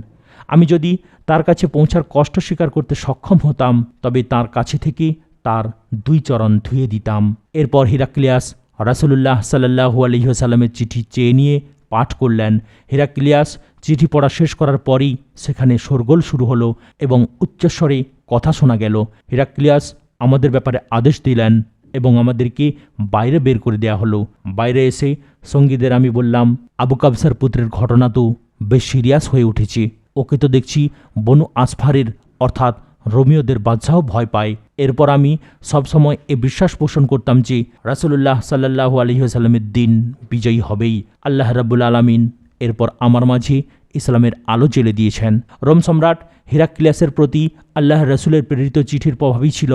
আমি যদি তার কাছে পৌঁছার কষ্ট স্বীকার করতে সক্ষম হতাম তবে তার কাছে থেকে তার দুই চরণ ধুয়ে দিতাম। এরপর হেরাক্লিয়াস রাসূলুল্লাহ সাল্লাল্লাহু আলাইহি ওয়াসাল্লামের চিঠি চেয়ে নিয়ে পাঠ করলেন। হেরাক্লিয়াস চিঠি পড়া শেষ করার পরই সেখানে শোরগোল শুরু হলো এবং উচ্চস্বরে কথা শোনা গেল। হিরাক্লিয়াস আমাদের ব্যাপারে আদেশ দিলেন এবং আমাদেরকে বাইরে বের করে দেয়া হলো। বাইরে এসে সঙ্গীদের আমি বললাম, আবু কাবসার পুত্রের ঘটনা তো বেশ সিরিয়াস হয়ে উঠেছে। ওকে তো দেখছি বনু আসফারের অর্থাৎ রোমিওদের বাদশাহ ভয় পায়। এরপর আমি সবসময় এ বিশ্বাস পোষণ করতাম যে রাসূলুল্লাহ সাল্লাল্লাহু আলাইহি ওয়াসাল্লামের দিন বিজয়ী হবেই। আল্লাহ রাব্বুল আলামিন এরপর আমার মাঝে ইসলামের আলো জ্বেলে দিয়েছেন। রোম সম্রাট হিরাক্লিয়াসের প্রতি আল্লাহ রাসূলের প্রেরিত চিঠির প্রভাবই ছিল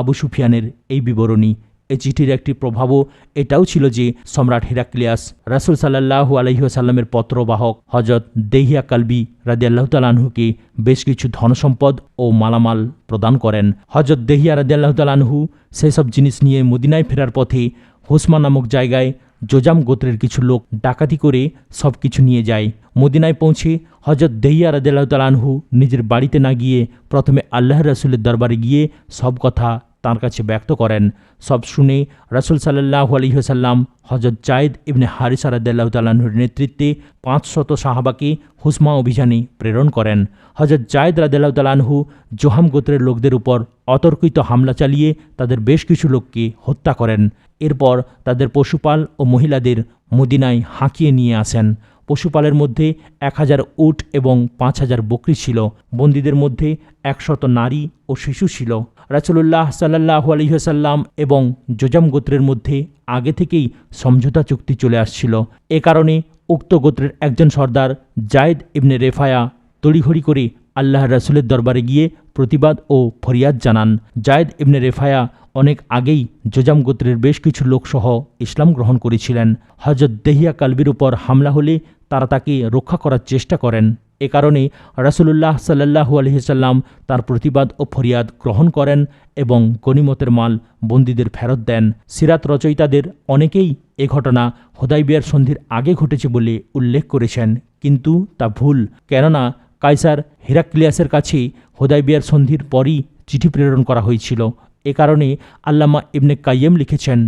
আবু সুফিয়ানের এই বিবরণী। এই চিঠির একটি প্রভাবও এটাও ছিল যে সম্রাট হিরাক্লিয়াস রাসূল সাল্লাল্লাহু আলাইহি ওয়াসাল্লামের পত্রবাহক হযরত দেহিয়া কালবি রাদিয়াল্লাহু তাআলা আনহুকে বেশ কিছু ধনসম্পদ ও মালামাল প্রদান করেন। হযরত দেহিয়া রাদিয়াল্লাহু তাআলা আনহু সেসব জিনিস নিয়ে মদিনায় ফেরার পথে হুসমা নামক জায়গায় জোজাম গোত্রের কিছু লোক ডাকাতি করে সব কিছু নিয়ে যায়। মদিনায় পৌঁছে হযরত দেহিয়া রাদিয়াল্লাহু তাআলা আনহু নিজের বাড়িতে না গিয়ে প্রথমে আল্লাহর রাসূলের দরবারে গিয়ে সব কথা তাঁর কাছে ব্যক্ত করেন। সব শুনে রাসূল সাল্লাল্লাহু আলাইহি ওয়াসাল্লাম হযরত যায়েদ ইবনে হারিসা রাদিয়াল্লাহু তাআলা আনহুর নেতৃত্বে 500 সাহাবাকে হুসমা অভিযানে প্রেরণ করেন। হযরত যায়েদ রাদিয়াল্লাহু তাআলা আনহু জোহাম গোত্রের লোকদের উপর অতর্কিত হামলা চালিয়ে তাদের বেশ কিছু লোককে হত্যা করেন। এরপর তাদের পশুপাল ও মহিলাদের মদিনায় হাঁকিয়ে নিয়ে আসেন। পশুপালের মধ্যে 1000 উট এবং 5000 বকরি ছিল। বন্দীদের মধ্যে 100 নারী ও শিশু ছিল। রাসূলুল্লাহ সাল্লাল্লাহু আলাইহি ওয়াসাল্লাম এবং জোজাম গোত্রের মধ্যে আগে থেকেই সমঝোতা চুক্তি চলে আসছিল। এ কারণে উক্ত গোত্রের একজন সর্দার যায়েদ ইবনে রেফায়া তড়িঘড়ি করে আল্লাহর রাসূলের দরবারে গিয়ে প্রতিবাদ ও ফরিয়াদ জানান। যায়েদ ইবনে রেফায়া অনেক আগেই জোজাম গোত্রের বেশ কিছু লোকসহ ইসলাম গ্রহণ করেছিলেন। হযরত দেহিয়া কালবির উপর হামলা হলে তারা তাকে রক্ষা করার চেষ্টা করেন। এ কারণে রাসূলুল্লাহ সাল্লাল্লাহু আলাইহি ওয়াসাল্লাম তার প্রতিবাদ ও ফরিয়াদ গ্রহণ করেন এবং গনিমতের মাল বন্দীদের ফেরত দেন। সিরাত রচয়িতাদের অনেকেই এ ঘটনা হুদায়বিয়ার সন্ধির আগে ঘটেছে বলে উল্লেখ করেছেন, কিন্তু তা ভুল। কেননা কায়সার হিরাক্লিয়াসের কাছে হুদায়বিয়ার সন্ধির পরই চিঠি প্রেরণ করা হয়েছিল। এ কারণে আল্লামা ইবনে কাইয়্যিম লিখেছেন,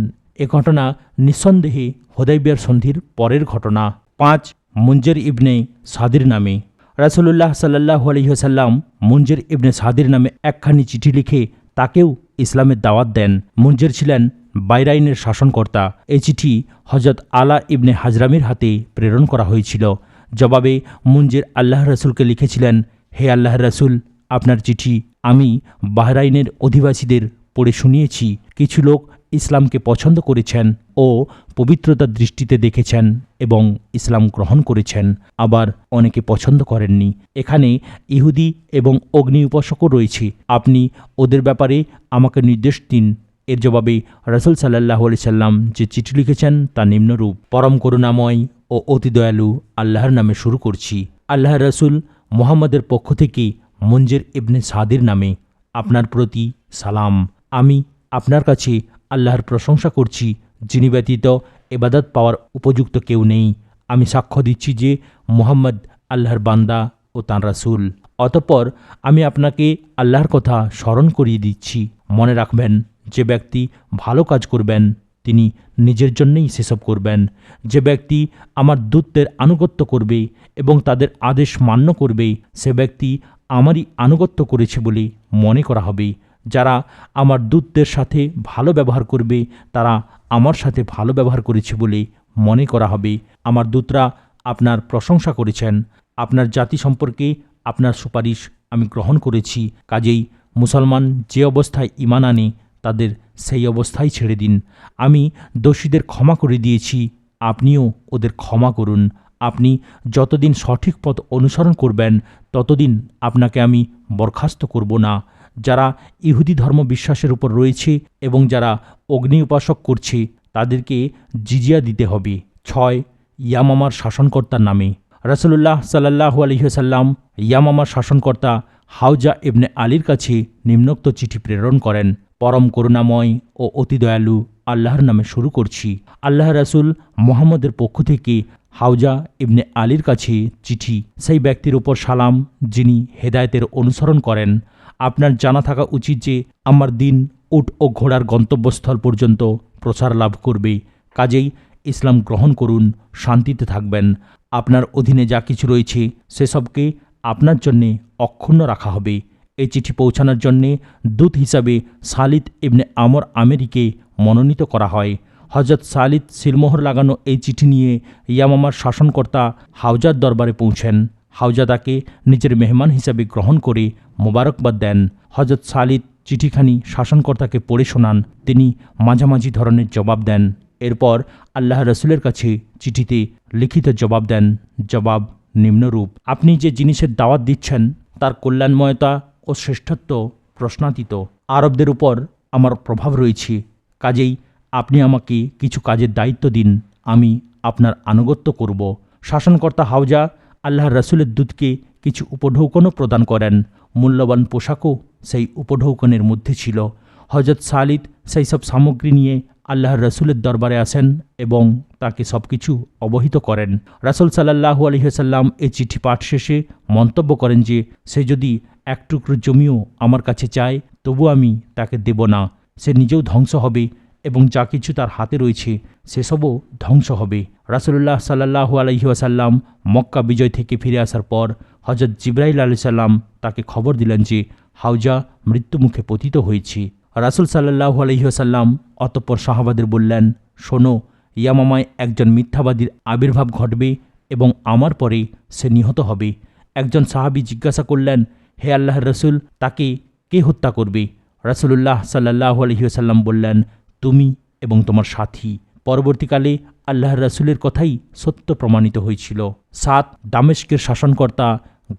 এ ঘটনা নিঃসন্দেহে হুদায়বিয়ার সন্ধির পরের ঘটনা। 5 মুনজির ইবনে সাদির নামে। রাসূলুল্লাহ সাল্লাল্লাহু আলাইহি ওয়াসাল্লাম মুনজির ইবনে সাদির নামে একখানি চিঠি লিখে তাকেও ইসলামের দাওয়াত দেন। মুনজির ছিলেন বাইরাইনের শাসনকর্তা। এই চিঠি হযরত আলা ইবনে হাজরামির হাতে প্রেরণ করা হয়েছিল। জবাবে মুনজির আল্লাহর রাসূলকে লিখেছিলেন, হে আল্লাহর রাসূল, আপনার চিঠি আমি বাহরাইনের অধিবাসীদের পড়ে শুনিয়েছি। কিছু লোক ইসলামকে পছন্দ করেছেন ও পবিত্রতার দৃষ্টিতে দেখেছেন এবং ইসলাম গ্রহণ করেছেন, আবার অনেকে পছন্দ করেননি। এখানে ইহুদি এবং অগ্নি উপাসকও রয়েছে। আপনি ওদের ব্যাপারে আমাকে নির্দেশ দিন। এর জবাবে রাসূল সাল্লাল্লাহু আলাইহি সাল্লাম যে চিঠি লিখেছেন তা নিম্নরূপ: পরম করুণাময় ও অতি দয়ালু আল্লাহর নামে শুরু করছি। আল্লাহর রাসূল মুহাম্মদের পক্ষ থেকে মুনজির ইবনে সাদির নামে আপনার প্রতি সালাম। আমি আপনার কাছে আল্লাহর প্রশংসা করছি, যিনি ব্যতীত ইবাদত পাওয়ার উপযুক্ত কেউ নেই। আমি সাক্ষ্য দিচ্ছি যে মুহাম্মদ আল্লাহর বান্দা ও তাঁর রাসূল। অতঃপর আমি আপনাকে আল্লাহর কথা স্মরণ করিয়ে দিচ্ছি। মনে রাখবেন, যে ব্যক্তি ভালো কাজ করবেন তিনি নিজের জন্যই সেসব করবেন। যে ব্যক্তি আমার দূতদের আনুগত্য করবে এবং তাদের আদেশ মান্য করবে, সে ব্যক্তি আমারই আনুগত্য করেছে বলে মনে করা হবে। যারা আমার দূতদের সাথে ভালো ব্যবহার করবে তারা আমার সাথে ভালো ব্যবহার করেছে বলে মনে করা হবে। আমার দূতরা আপনার প্রশংসা করেছেন। আপনার জাতি সম্পর্কে আপনার সুপারিশ আমি গ্রহণ করেছি। কাজেই মুসলমান যে অবস্থায় ঈমান আনে তাদের সেই অবস্থায় ছেড়ে দিন। আমি দোষীদের ক্ষমা করে দিয়েছি, আপনিও ওদের ক্ষমা করুন। আপনি যতদিন সঠিক পথ অনুসরণ করবেন ততদিন আপনাকে আমি বরখাস্ত করব না। যারা ইহুদি ধর্ম বিশ্বাসের উপর রয়েছে এবং যারা অগ্নি উপাসক করছে তাদেরকে জিজিয়া দিতে হবে। 6 ইয়ামামার শাসনকর্তার নামে। রাসূলুল্লাহ সাল্লাল্লাহু আলাইহি ওয়াসাল্লাম ইয়ামামার শাসনকর্তা হাওজা ইবনে আলীর কাছে নিম্নোক্ত চিঠি প্রেরণ করেন: পরম করুণাময় ও অতি দয়ালু আল্লাহর নামে শুরু করছি। আল্লাহর রাসূল মুহাম্মদের পক্ষ থেকে হাওজা ইবনে আলীর কাছে চিঠি। সেই ব্যক্তির উপর সালাম যিনি হেদায়েতের অনুসরণ করেন। আপনার জানা থাকা উচিত যে আমার দিন উট ও ঘোড়ার গন্তব্যস্থল পর্যন্ত প্রসার লাভ করবে। কাজেই ইসলাম গ্রহণ করুন, শান্তিতে থাকবেন। আপনার অধীনে যা কিছু রয়েছে সেসবকে আপনার জন্যে অক্ষুণ্ণ রাখা হবে। এই চিঠি পৌঁছানোর জন্যে দূত হিসাবে সালিদ ইবনে আমর আমেরিকে মনোনীত করা হয়। হজরত সালিদ সিলমোহর লাগানো এই চিঠি নিয়ে ইয়ামামার শাসনকর্তা হাউজার দরবারে পৌঁছেন। হাউজা তাকে নিজের মেহমান হিসাবে গ্রহণ করে মোবারকবাদ দেন। হজরত সালিদ চিঠিখানি শাসনকর্তাকে পড়ে শোনান। তিনি মাঝামাঝি ধরনের জবাব দেন। এরপর আল্লাহ রসুলের কাছে চিঠিতে লিখিত জবাব দেন। জবাব নিম্নরূপ: আপনি যে জিনিসের দাওয়াত দিচ্ছেন তার কল্যাণময়তা ও শ্রেষ্ঠত্ব প্রশ্নাতীত। আরবদের উপর আমার প্রভাব রয়েছে, কাজেই আপনি আমাকে কিছু কাজের দায়িত্ব দিন, আমি আপনার আনুগত্য করব। শাসনকর্তা হাউজা আল্লাহর রসুলের দূতকে কিছু উপঢৌকনও প্রদান করেন। মূল্যবান পোশাকও সেই উপঢৌকনের মধ্যে ছিল। হজরত সালিদ সেই সব সামগ্রী নিয়ে আল্লাহর রসুলের দরবারে আসেন এবং তাকে সব কিছু অবহিত করেন। রাসূল সাল্লাল্লাহু আলাইহি ওয়াসাল্লাম এই চিঠি পাঠ শেষে মন্তব্য করেন যে সে যদি এক টুকরো জমিও আমার কাছে চায় তবু আমি তাকে দেব না। সে নিজেও ধ্বংস হবে এবং যা কিছু তার হাতে রয়েছে সেসবও ধ্বংস হবে। রাসূলুল্লাহ সাল্লাল্লাহু আলাইহি ওয়াসাল্লাম মক্কা বিজয় থেকে ফিরে আসার পর হজরত জিবরাইল আলাইহিস সালাম তাকে খবর দিলেন যে হাউজা মৃত্যুমুখে পতিত হয়েছে। রাসূল সাল্লাল্লাহু আলাইহি ওয়াসাল্লাম অতঃপর সাহাবাদের বললেন, শোনো, ইয়ামামায় একজন মিথ্যাবাদীর আবির্ভাব ঘটবে এবং আমার পরে সে নিহত হবে। একজন সাহাবী জিজ্ঞাসা করলেন, হে আল্লাহর রসুল, তাকে কে হত্যা করবে? রাসূলুল্লাহ সাল্লাল্লাহু আলাইহি ওয়াসাল্লাম বললেন, তুমি এবং তোমার সাথী। পরবর্তীকালে আল্লাহর রসুলের কথাই সত্য প্রমাণিত হয়েছিল। 7 দামেস্কের শাসনকর্তা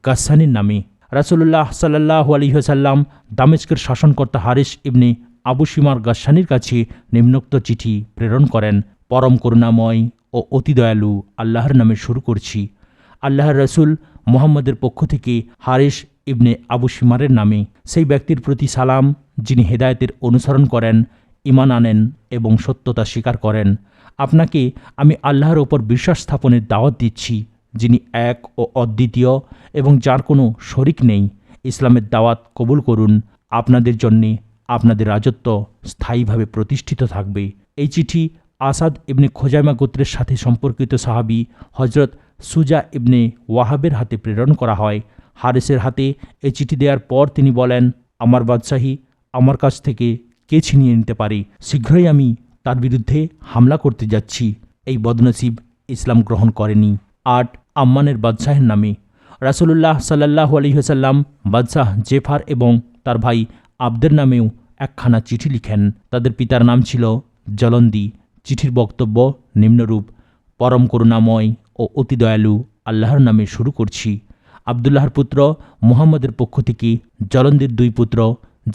গাসসানির নামে। রাসূলুল্লাহ সাল্লাল্লাহু আলাইহি ওয়াসাল্লাম দামেস্কের শাসনকর্তা হারিস ইবনে আবু শিমার গাসসানির কাছে নিম্নোক্ত চিঠি প্রেরণ করেন। পরম করুণাময় ও অতি দয়ালু আল্লাহর নামে শুরু করছি। আল্লাহর রসুল মুহাম্মদের পক্ষ থেকে হারিস ইবনে আবু শিমারের নামে, সেই ব্যক্তির প্রতি সালাম যিনি হেদায়েতের অনুসরণ করেন, ঈমান আনেন এবং সত্যতা স্বীকার করেন। আপনাকে আমি আল্লাহর ওপর বিশ্বাস স্থাপনের দাওয়াত দিচ্ছি, যিনি এক ও অদ্বিতীয় এবং যার কোনো শরিক নেই। ইসলামের দাওয়াত কবুল করুন, আপনাদের জন্যে আপনাদের রাজত্ব স্থায়ীভাবে প্রতিষ্ঠিত থাকবে। এই চিঠি আসাদ ইবনে খোজাইমা গোত্রের সাথে সম্পর্কিত সাহাবী হজরত সুজা ইবনে ওয়াহাবের হাতে প্রেরণ করা হয়। হারিসের হাতে এই চিঠি দেওয়ার পর তিনি বলেন, আমার বাদশাহী আমার কাছ থেকে কে ছিনিয়ে নিতে পারে? শীঘ্রই আমি তার বিরুদ্ধে হামলা করতে যাচ্ছি। এই বদনসিব ইসলাম গ্রহণ করেনি। 8 আম্মানের বাদশাহের নামে। রাসূলুল্লাহ সাল্লাল্লাহু আলাইহি ওয়াসাল্লাম বাদশাহ জেফার এবং তার ভাই আবদের নামেও একখানা চিঠি লিখেন। তাদের পিতার নাম ছিল জলন্দি। চিঠির বক্তব্য নিম্নরূপ: পরম করুণাময় ও অতি দয়ালু আল্লাহর নামে শুরু করছি। আবদুল্লাহর পুত্র মুহাম্মদের পক্ষ থেকে জলন্দির 2 পুত্র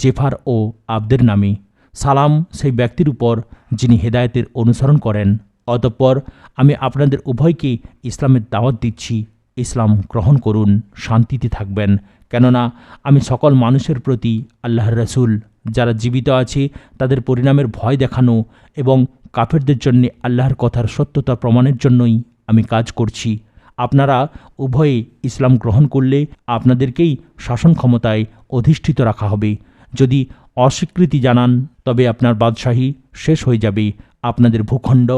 জেফার ও আবদের নামে। সালাম সেই ব্যক্তির উপর যিনি হেদায়েতের অনুসরণ করেন। অতঃপর আমি আপনাদের উভয়কে ইসলামের দাওয়াত দিচ্ছি। ইসলাম গ্রহণ করুন, শান্তিতে থাকবেন, কেননা আমি সকল মানুষের প্রতি আল্লাহর রসুল। যারা জীবিত আছে তাদের পরিণামের ভয় দেখানো এবং কাফেরদের জন্য আল্লাহর কথার সত্যতা প্রমাণের জন্যই আমি কাজ করছি। আপনারা উভয়ে ইসলাম গ্রহণ করলে আপনাদেরকেই শাসন ক্ষমতায় অধিষ্ঠিত রাখা হবে। যদি অস্বীকৃতি জানান তবে আপনার বাদশাহী শেষ হয়ে যাবে, আপনাদের ভূখণ্ড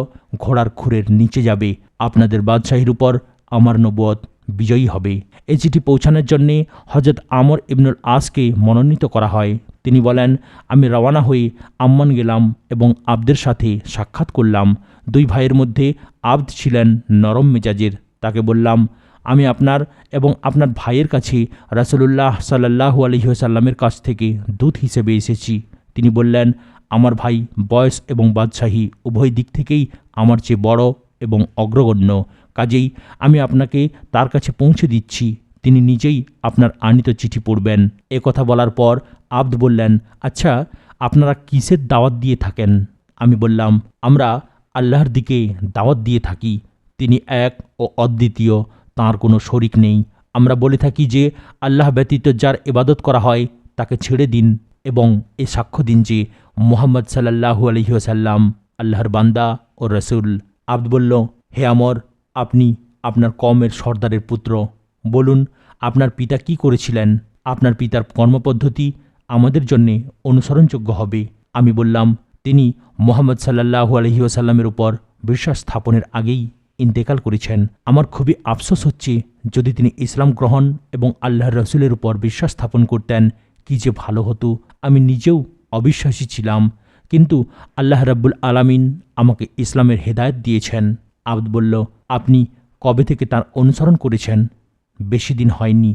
ঘোড়ার খুরের নিচে যাবে, আপনাদের বাদশাহীর উপর আমার নবুয়ত বিজয়ী হবে। এই চিঠি পৌঁছানোর জন্যে হজরত আমর ইবনুল আসকে মনোনীত করা হয়। তিনি বলেন, আমি রওয়ানা হয়ে আম্মান গেলাম এবং আবদের সাথে সাক্ষাৎ করলাম। 2 ভাইয়ের মধ্যে আবদ ছিলেন নরম মেজাজের। তাকে বললাম, আমি আপনার এবং আপনার ভাইয়ের কাছে রাসূলুল্লাহ সাল্লাল্লাহু আলাইহি ওয়াসাল্লামের কাছ থেকে দূত হিসেবে এসেছি। তিনি বললেন, আমার ভাই বয়স এবং বাদশাহী উভয় দিক থেকেই আমার চেয়ে বড় এবং অগ্রগণ্য, কাজেই আমি আপনাকে তার কাছে পৌঁছে দিচ্ছি। তিনি নিজেই আপনার আনিত চিঠি পড়বেন। কথা বলার পর আবদ বললেন, আচ্ছা, আপনারা কিসের দাওয়াত দিয়ে থাকেন? আমি বললাম, আমরা আল্লাহর দিকে দাওয়াত দিয়ে থাকি। তিনি এক ও অদ্বিতীয়, তাঁর কোনো শরিক নেই। আমরা বলে থাকি যে আল্লাহ ব্যতীত যার ইবাদত করা হয় তাকে ছেড়ে দিন এবং এ সাক্ষ্য দিন যে মুহাম্মদ সাল্লাল্লাহু আলাইহি ওয়াসাল্লাম আল্লাহর বান্দা ও রসুল। আবদ বলল, হে আমর, আপনি আপনার কওমের সর্দারের পুত্র। বলুন, আপনার পিতা কি করেছিলেন? আপনার পিতার কর্মপদ্ধতি আমাদের জন্যে অনুসরণযোগ্য হবে। আমি বললাম, তিনি মুহাম্মদ সাল্লাল্লাহু আলাইহি ওয়াসাল্লামের উপর বিশ্বাস স্থাপনের আগেই ইন্তেকাল করেছেন। আমার খুবই আফসোস হচ্ছে, যদি তিনি ইসলাম গ্রহণ এবং আল্লাহর রসুলের উপর বিশ্বাস স্থাপন করতেন কি যে ভালো হতো। আমি নিজেও অবিশ্বাসী ছিলাম, কিন্তু আল্লাহ রাব্বুল আলামিন আমাকে ইসলামের হেদায়েত দিয়েছেন। আবদ বলল, আপনি কবে থেকে তার অনুসরণ করেছেন? বেশি দিন হয়নি।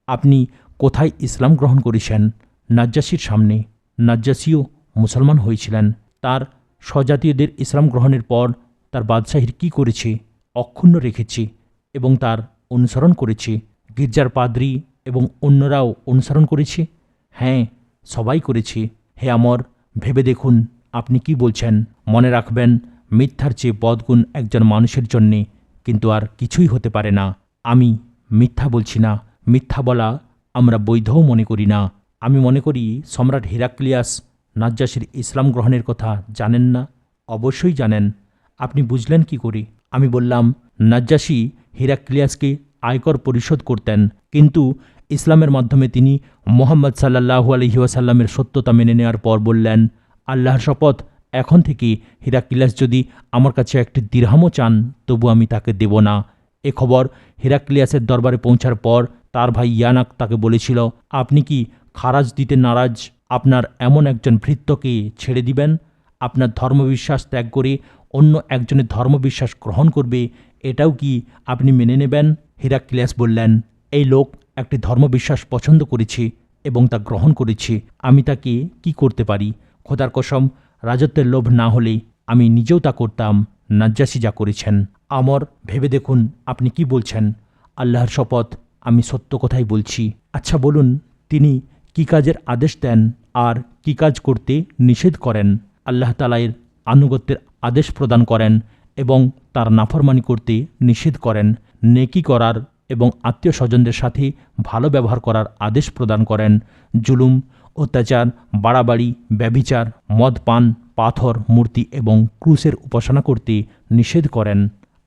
আপনি কোথায় ইসলাম গ্রহণ করেছেন? নাজ্জাশীর সামনে। নাজ্জাশীও মুসলমান হয়েছিলেন। তার স্বজাতীয়দের ইসলাম গ্রহণের পর তার বাদশাহীর কি করেছে? অক্ষুণ্ণ রেখেছে এবং তার অনুসরণ করেছে। গির্জার পাদ্রী এবং অন্যরাও অনুসরণ করেছে। হ্যাঁ, সবাই করেছে। হে আমর, ভেবে দেখুন আপনি কি বলছেন। মনে রাখবেন, মিথ্যার চেয়ে বদগুণ একজন মানুষের জন্যে কিন্তু আর কিছুই হতে পারে না। আমি মিথ্যা বলছি না। মিথ্যা বলা আমরা বৈধও মনে করি না। আমি মনে করি সম্রাট হিরাক্লিয়াস নাজ্জাশীর ইসলাম গ্রহণের কথা জানেন না। অবশ্যই জানেন। আপনি বুঝলেন কি করে? আমি বললাম, নাজ্জাশী হিরাক্লিয়াসকে আয়কর পরিশোধ করতেন, কিন্তু ইসলামের মাধ্যমে তিনি মুহাম্মদ সাল্লাল্লাহু আলাইহি ওয়াসাল্লামের সত্যতা মেনে নেওয়ার পর বললেন, আল্লাহর শপথ, এখন থেকে হিরাক্লিয়াস যদি আমার কাছে একটি দিরহামও চান তবু আমি তাকে দেব না। এ খবর হিরাক্লিয়াসের দরবারে পৌঁছার পর তার ভাই ইয়ানাক তাকে বলেছিল, আপনি কি খারাজ দিতে নারাজ? আপনার এমন একজন ভৃত্যকে ছেড়ে দিবেন? আপনার ধর্মবিশ্বাস ত্যাগ করে অন্য একজনের ধর্মবিশ্বাস গ্রহণ করবে, এটাও কি আপনি মেনে নেবেন? হিরাক্লিয়াস বললেন, এই লোক একটি ধর্মবিশ্বাস পছন্দ করেছে এবং তা গ্রহণ করেছে। আমি তাকে কি করতে পারি? খোদার কসম, রাজত্বের লোভ না হলে আমি নিজেও তা করতাম। নাজ্জাশী যা করেছেন। আমর, ভেবে দেখুন আপনি কি বলছেন। আল্লাহর শপথ, আমি সত্য কথাই বলছি। আচ্ছা বলুন, তিনি কি কাজের আদেশ দেন আর কি কাজ করতে নিষেধ করেন? আল্লাহ তাআলার আনুগত্যের আদেশ প্রদান করেন এবং তার নাফরমানি করতে নিষেধ করেন। নেকি করার এবং আত্মীয় স্বজনদের সাথে ভালো ব্যবহার করার আদেশ প্রদান করেন। জুলুম, অত্যাচার, বাড়াবাড়ি, ব্যভিচার, মদ পান, পাথর, মূর্তি এবং ক্রুশের উপাসনা করতে নিষেধ করেন।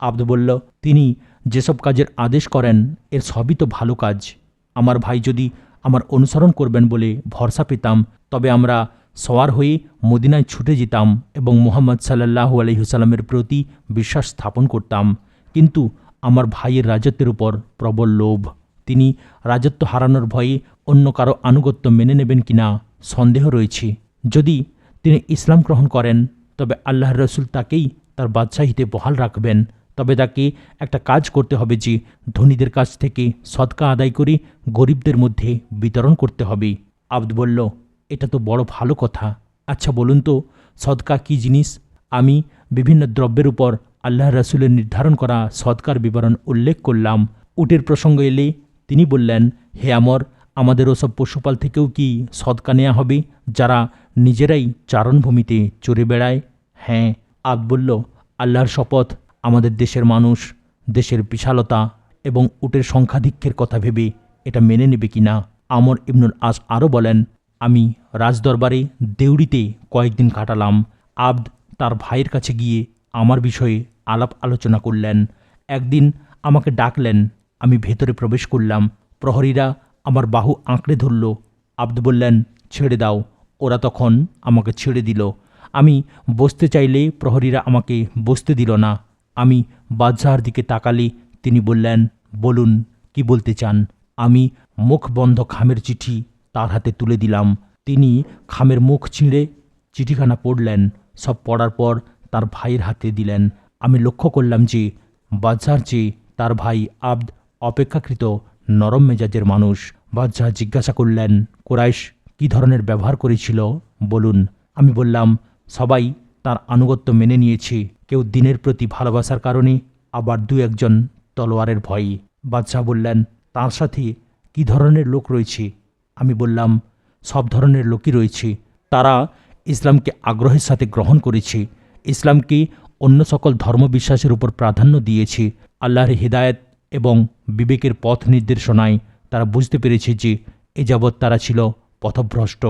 আব্দ বলল, তিনি যেসব কাজের আদেশ করেন এর সবই তো ভালো কাজ। আমার ভাই যদি আমার অনুসরণ করবেন বলে ভরসা পেতাম তবে আমরা সওয়ার হয়ে মদিনায় ছুটে যেতাম এবং মুহাম্মদ সাল্লাল্লাহু আলাইহি ওয়াসাল্লামের প্রতি বিশ্বাস স্থাপন করতাম। কিন্তু আমার ভাইয়ের রাজত্বের উপর প্রবল লোভ। তিনি রাজত্ব হারানোর ভয়ে অন্য কারো আনুগত্য মেনে নেবেন কিনা সন্দেহ রয়েছে। যদি তিনি ইসলাম গ্রহণ করেন তবে আল্লাহর রসুল তাকেই তার বাদশাহীতে বহাল রাখবেন। তবে তাকে একটা কাজ করতে হবে যে ধনীদের কাছ থেকে সদকা আদায় করে গরিবদের মধ্যে বিতরণ করতে হবে। আব্দ বলল, এটা তো বড় ভালো কথা। আচ্ছা বলুন তো, সদকা কি জিনিস? আমি বিভিন্ন দ্রব্যের উপর আল্লাহ রাসূলের নির্ধারণ করা সদকার বিবরণ উল্লেখ করলাম। উটের প্রসঙ্গ এলে তিনি বললেন, হে আমর, আমাদের ওসব পশুপাল থেকেও কি সদকা নেওয়া হবে যারা নিজেরাই চারণভূমিতে চড়ে বেড়ায়? হ্যাঁ। আব্দ বলল, আল্লাহর শপথ, আমাদের দেশের মানুষ দেশের বিশালতা এবং উটের সংখ্যাধিক্যের কথা ভেবে এটা মেনে নেবে কিনা। আমর ইবনুল আস আরও বলেন, আমি রাজদরবারে দেউড়িতে কয়েকদিন কাটালাম। আব্দ তার ভাইয়ের কাছে গিয়ে আমার বিষয়ে আলাপ আলোচনা করলেন। একদিন আমাকে ডাকলেন, আমি ভেতরে প্রবেশ করলাম। প্রহরীরা আমার বাহু আঁকড়ে ধরল। আব্দ বললেন, ছেড়ে দাও। ওরা তখন আমাকে ছেড়ে দিল। আমি বসতে চাইলে প্রহরীরা আমাকে বসতে দিল না। আমি বাদশাহর দিকে তাকালে তিনি বললেন, বলুন কি বলতে চান। আমি মুখ বন্ধ খামের চিঠি তার হাতে তুলে দিলাম। তিনি খামের মুখ ছিঁড়ে চিঠিখানা পড়লেন। সব পড়ার পর তার ভাইয়ের হাতে দিলেন। আমি লক্ষ্য করলাম যে বাদশাহর চেয়ে তার ভাই আব্দ অপেক্ষাকৃত নরম মেজাজের মানুষ। বাদশাহ জিজ্ঞাসা করলেন, কুরাইশ কি ধরনের ব্যবহার করেছিল বলুন। আমি বললাম, সবাই তার আনুগত্য মেনে নিয়েছে, কেউ দিনের প্রতি ভালোবাসার কারণে, আবার দু একজন তলোয়ারের ভয়ে। বাদশাহ বললেন, তার সাথে কি ধরনের লোক রয়েছে? আমি বললাম, সব ধরনের লোকই রয়েছে। তারা ইসলামকে আগ্রহের সাথে গ্রহণ করেছে, ইসলামকে অন্য সকল ধর্মবিশ্বাসের উপর প্রাধান্য দিয়েছে। আল্লাহর হিদায়াত এবং বিবেকের পথ নির্দেশনায় তারা বুঝতে পেরেছে যে এ যাবৎ তারা ছিল পথভ্রষ্ট।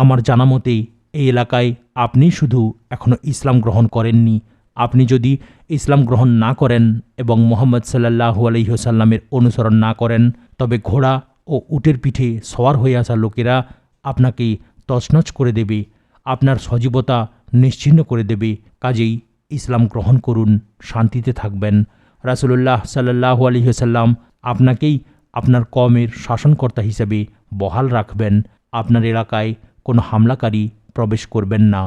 আমার জানা মতে এই এলাকায় আপনি শুধু এখনও ইসলাম গ্রহণ করেননি। আপনি যদি ইসলাম গ্রহণ না করেন এবং মুহাম্মদ সাল্লাল্লাহু আলাইহি ওয়াসাল্লামের অনুসরণ না করেন তবে ঘোড়া ও উটের পিঠে সওয়ার হয়ে আসা লোকেরা আপনাকে তছনছ করে দেবে, আপনার সজীবতা নিশ্চিহ্ন করে দেবে। কাজেই ইসলাম গ্রহণ করুন, শান্তিতে থাকবেন। রাসূলুল্লাহ সাল্লাল্লাহু আলাইহি ওয়াসাল্লাম আপনাকেই আপনার কওমের শাসনকর্তা হিসেবে বহাল রাখবেন। আপনার এলাকায় কোনো হামলাকারী প্রবেশ করবেন না।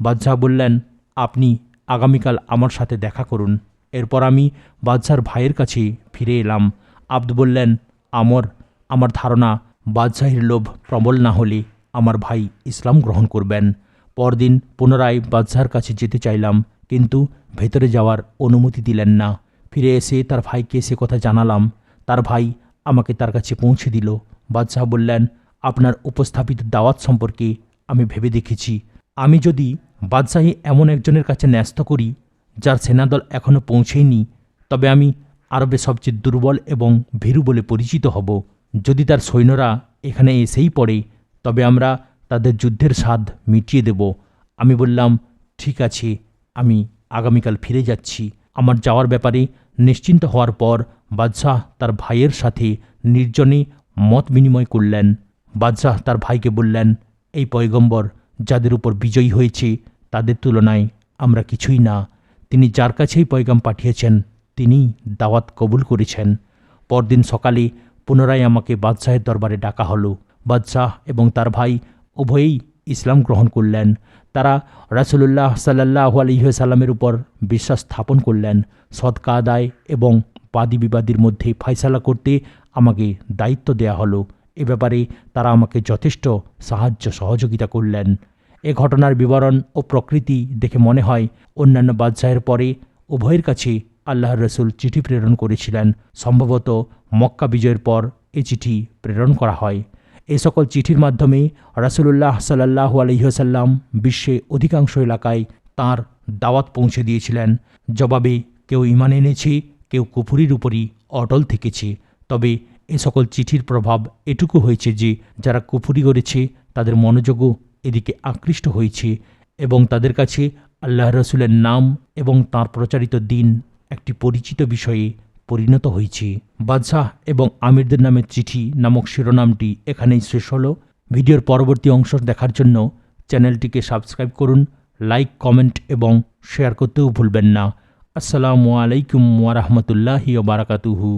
বাদশাহ বললেন, আপনি আগামীকাল আমার সাথে দেখা করুন। এরপর আমি বাদশাহর ভাইয়ের কাছে ফিরে এলাম। আব্দ বললেন, আমার ধারণা বাদশাহীর লোভ প্রবল না হলে আমার ভাই ইসলাম গ্রহণ করবেন। পরদিন পুনরায় বাদশাহর কাছে যেতে চাইলাম, কিন্তু ভেতরে যাওয়ার অনুমতি দিলেন না। ফিরে এসে তার ভাইকে সে কথা জানালাম। তার ভাই আমাকে তার কাছে পৌঁছে দিল। বাদশাহ বললেন, আপনার উপস্থাপিত দাওয়াত সম্পর্কে আমি ভেবে দেখেছি। আমি যদি বাদশাহী এমন একজনের কাছে ন্যস্ত করি যার সেনাদল এখনও পৌঁছেয়নি, তবে আমি আরবে সবচেয়ে দুর্বল এবং ভীরু বলে পরিচিত হব। যদি তার সৈন্যরা এখানে এসেই পড়ে, তবে আমরা তাদের যুদ্ধের স্বাদ মিটিয়ে দেব। আমি বললাম, ঠিক আছে, আমি আগামীকাল ফিরে যাচ্ছি। আমার যাওয়ার ব্যাপারে নিশ্চিন্ত হওয়ার পর বাদশাহ তার ভাইয়ের সাথে নির্জনে মত বিনিময় করলেন। বাদশাহ তার ভাইকে বললেন, এই পয়গম্বর যাদের উপর বিজয়ী হয়েছে তাদের তুলনায় আমরা কিছুই না। তিনি যার কাছেই পয়গাম পাঠিয়েছেন তিনি দাওয়াত কবুল করেছেন। পরদিন সকালে পুনরায় আমাকে বাদশাহের দরবারে ডাকা হলো। বাদশাহ এবং তার ভাই উভয়েই ইসলাম গ্রহণ করলেন। তারা রাসূলুল্লাহ সাল্লাল্লাহু আলাইহি ওয়াসাল্লামের উপর বিশ্বাস স্থাপন করলেন। সদকা আদায় এবং বাদী বিবাদীর মধ্যে ফয়সালা করতে আমাকে দায়িত্ব দেয়া হলো। এ ব্যাপারে তারা আমাকে যথেষ্ট সাহায্য সহযোগিতা করলেন। এ ঘটনার বিবরণ ও প্রকৃতি দেখে মনে হয় অন্যান্য বাদশাহের পরে উভয়ের কাছে আল্লাহর রসুল চিঠি প্রেরণ করেছিলেন। সম্ভবত মক্কা বিজয়ের পর এ চিঠি প্রেরণ করা হয়। এই সকল চিঠির মাধ্যমে রাসূলুল্লাহ সাল্লাল্লাহু আলাইহি ওয়াসাল্লাম বিশ্বে অধিকাংশ এলাকায় তাঁর দাওয়াত পৌঁছে দিয়েছিলেন। জবাবে কেউ ঈমান এনেছে, কেউ কুফরির উপরই অটল থেকেছে। তবে এ সকল চিঠির প্রভাব এটুকু হয়েছে যে যারা কুফরি করেছে তাদের মনোযোগও এদিকে আকৃষ্ট হয়েছে এবং তাদের কাছে আল্লাহ রসুলের নাম এবং তাঁর প্রচারিত দিন একটি পরিচিত বিষয়ে পরিণত হয়েছে। বাদশাহ এবং আমিরদের নামের চিঠি নামক শিরোনামটি এখানেই শেষ হলো। ভিডিওর পরবর্তী অংশ দেখার জন্য চ্যানেলটিকে সাবস্ক্রাইব করুন, লাইক, কমেন্ট এবং শেয়ার করতেও ভুলবেন না। আসসালামু আলাইকুম ওয়া রাহমাতুল্লাহি ওয়া বারাকাতুহু।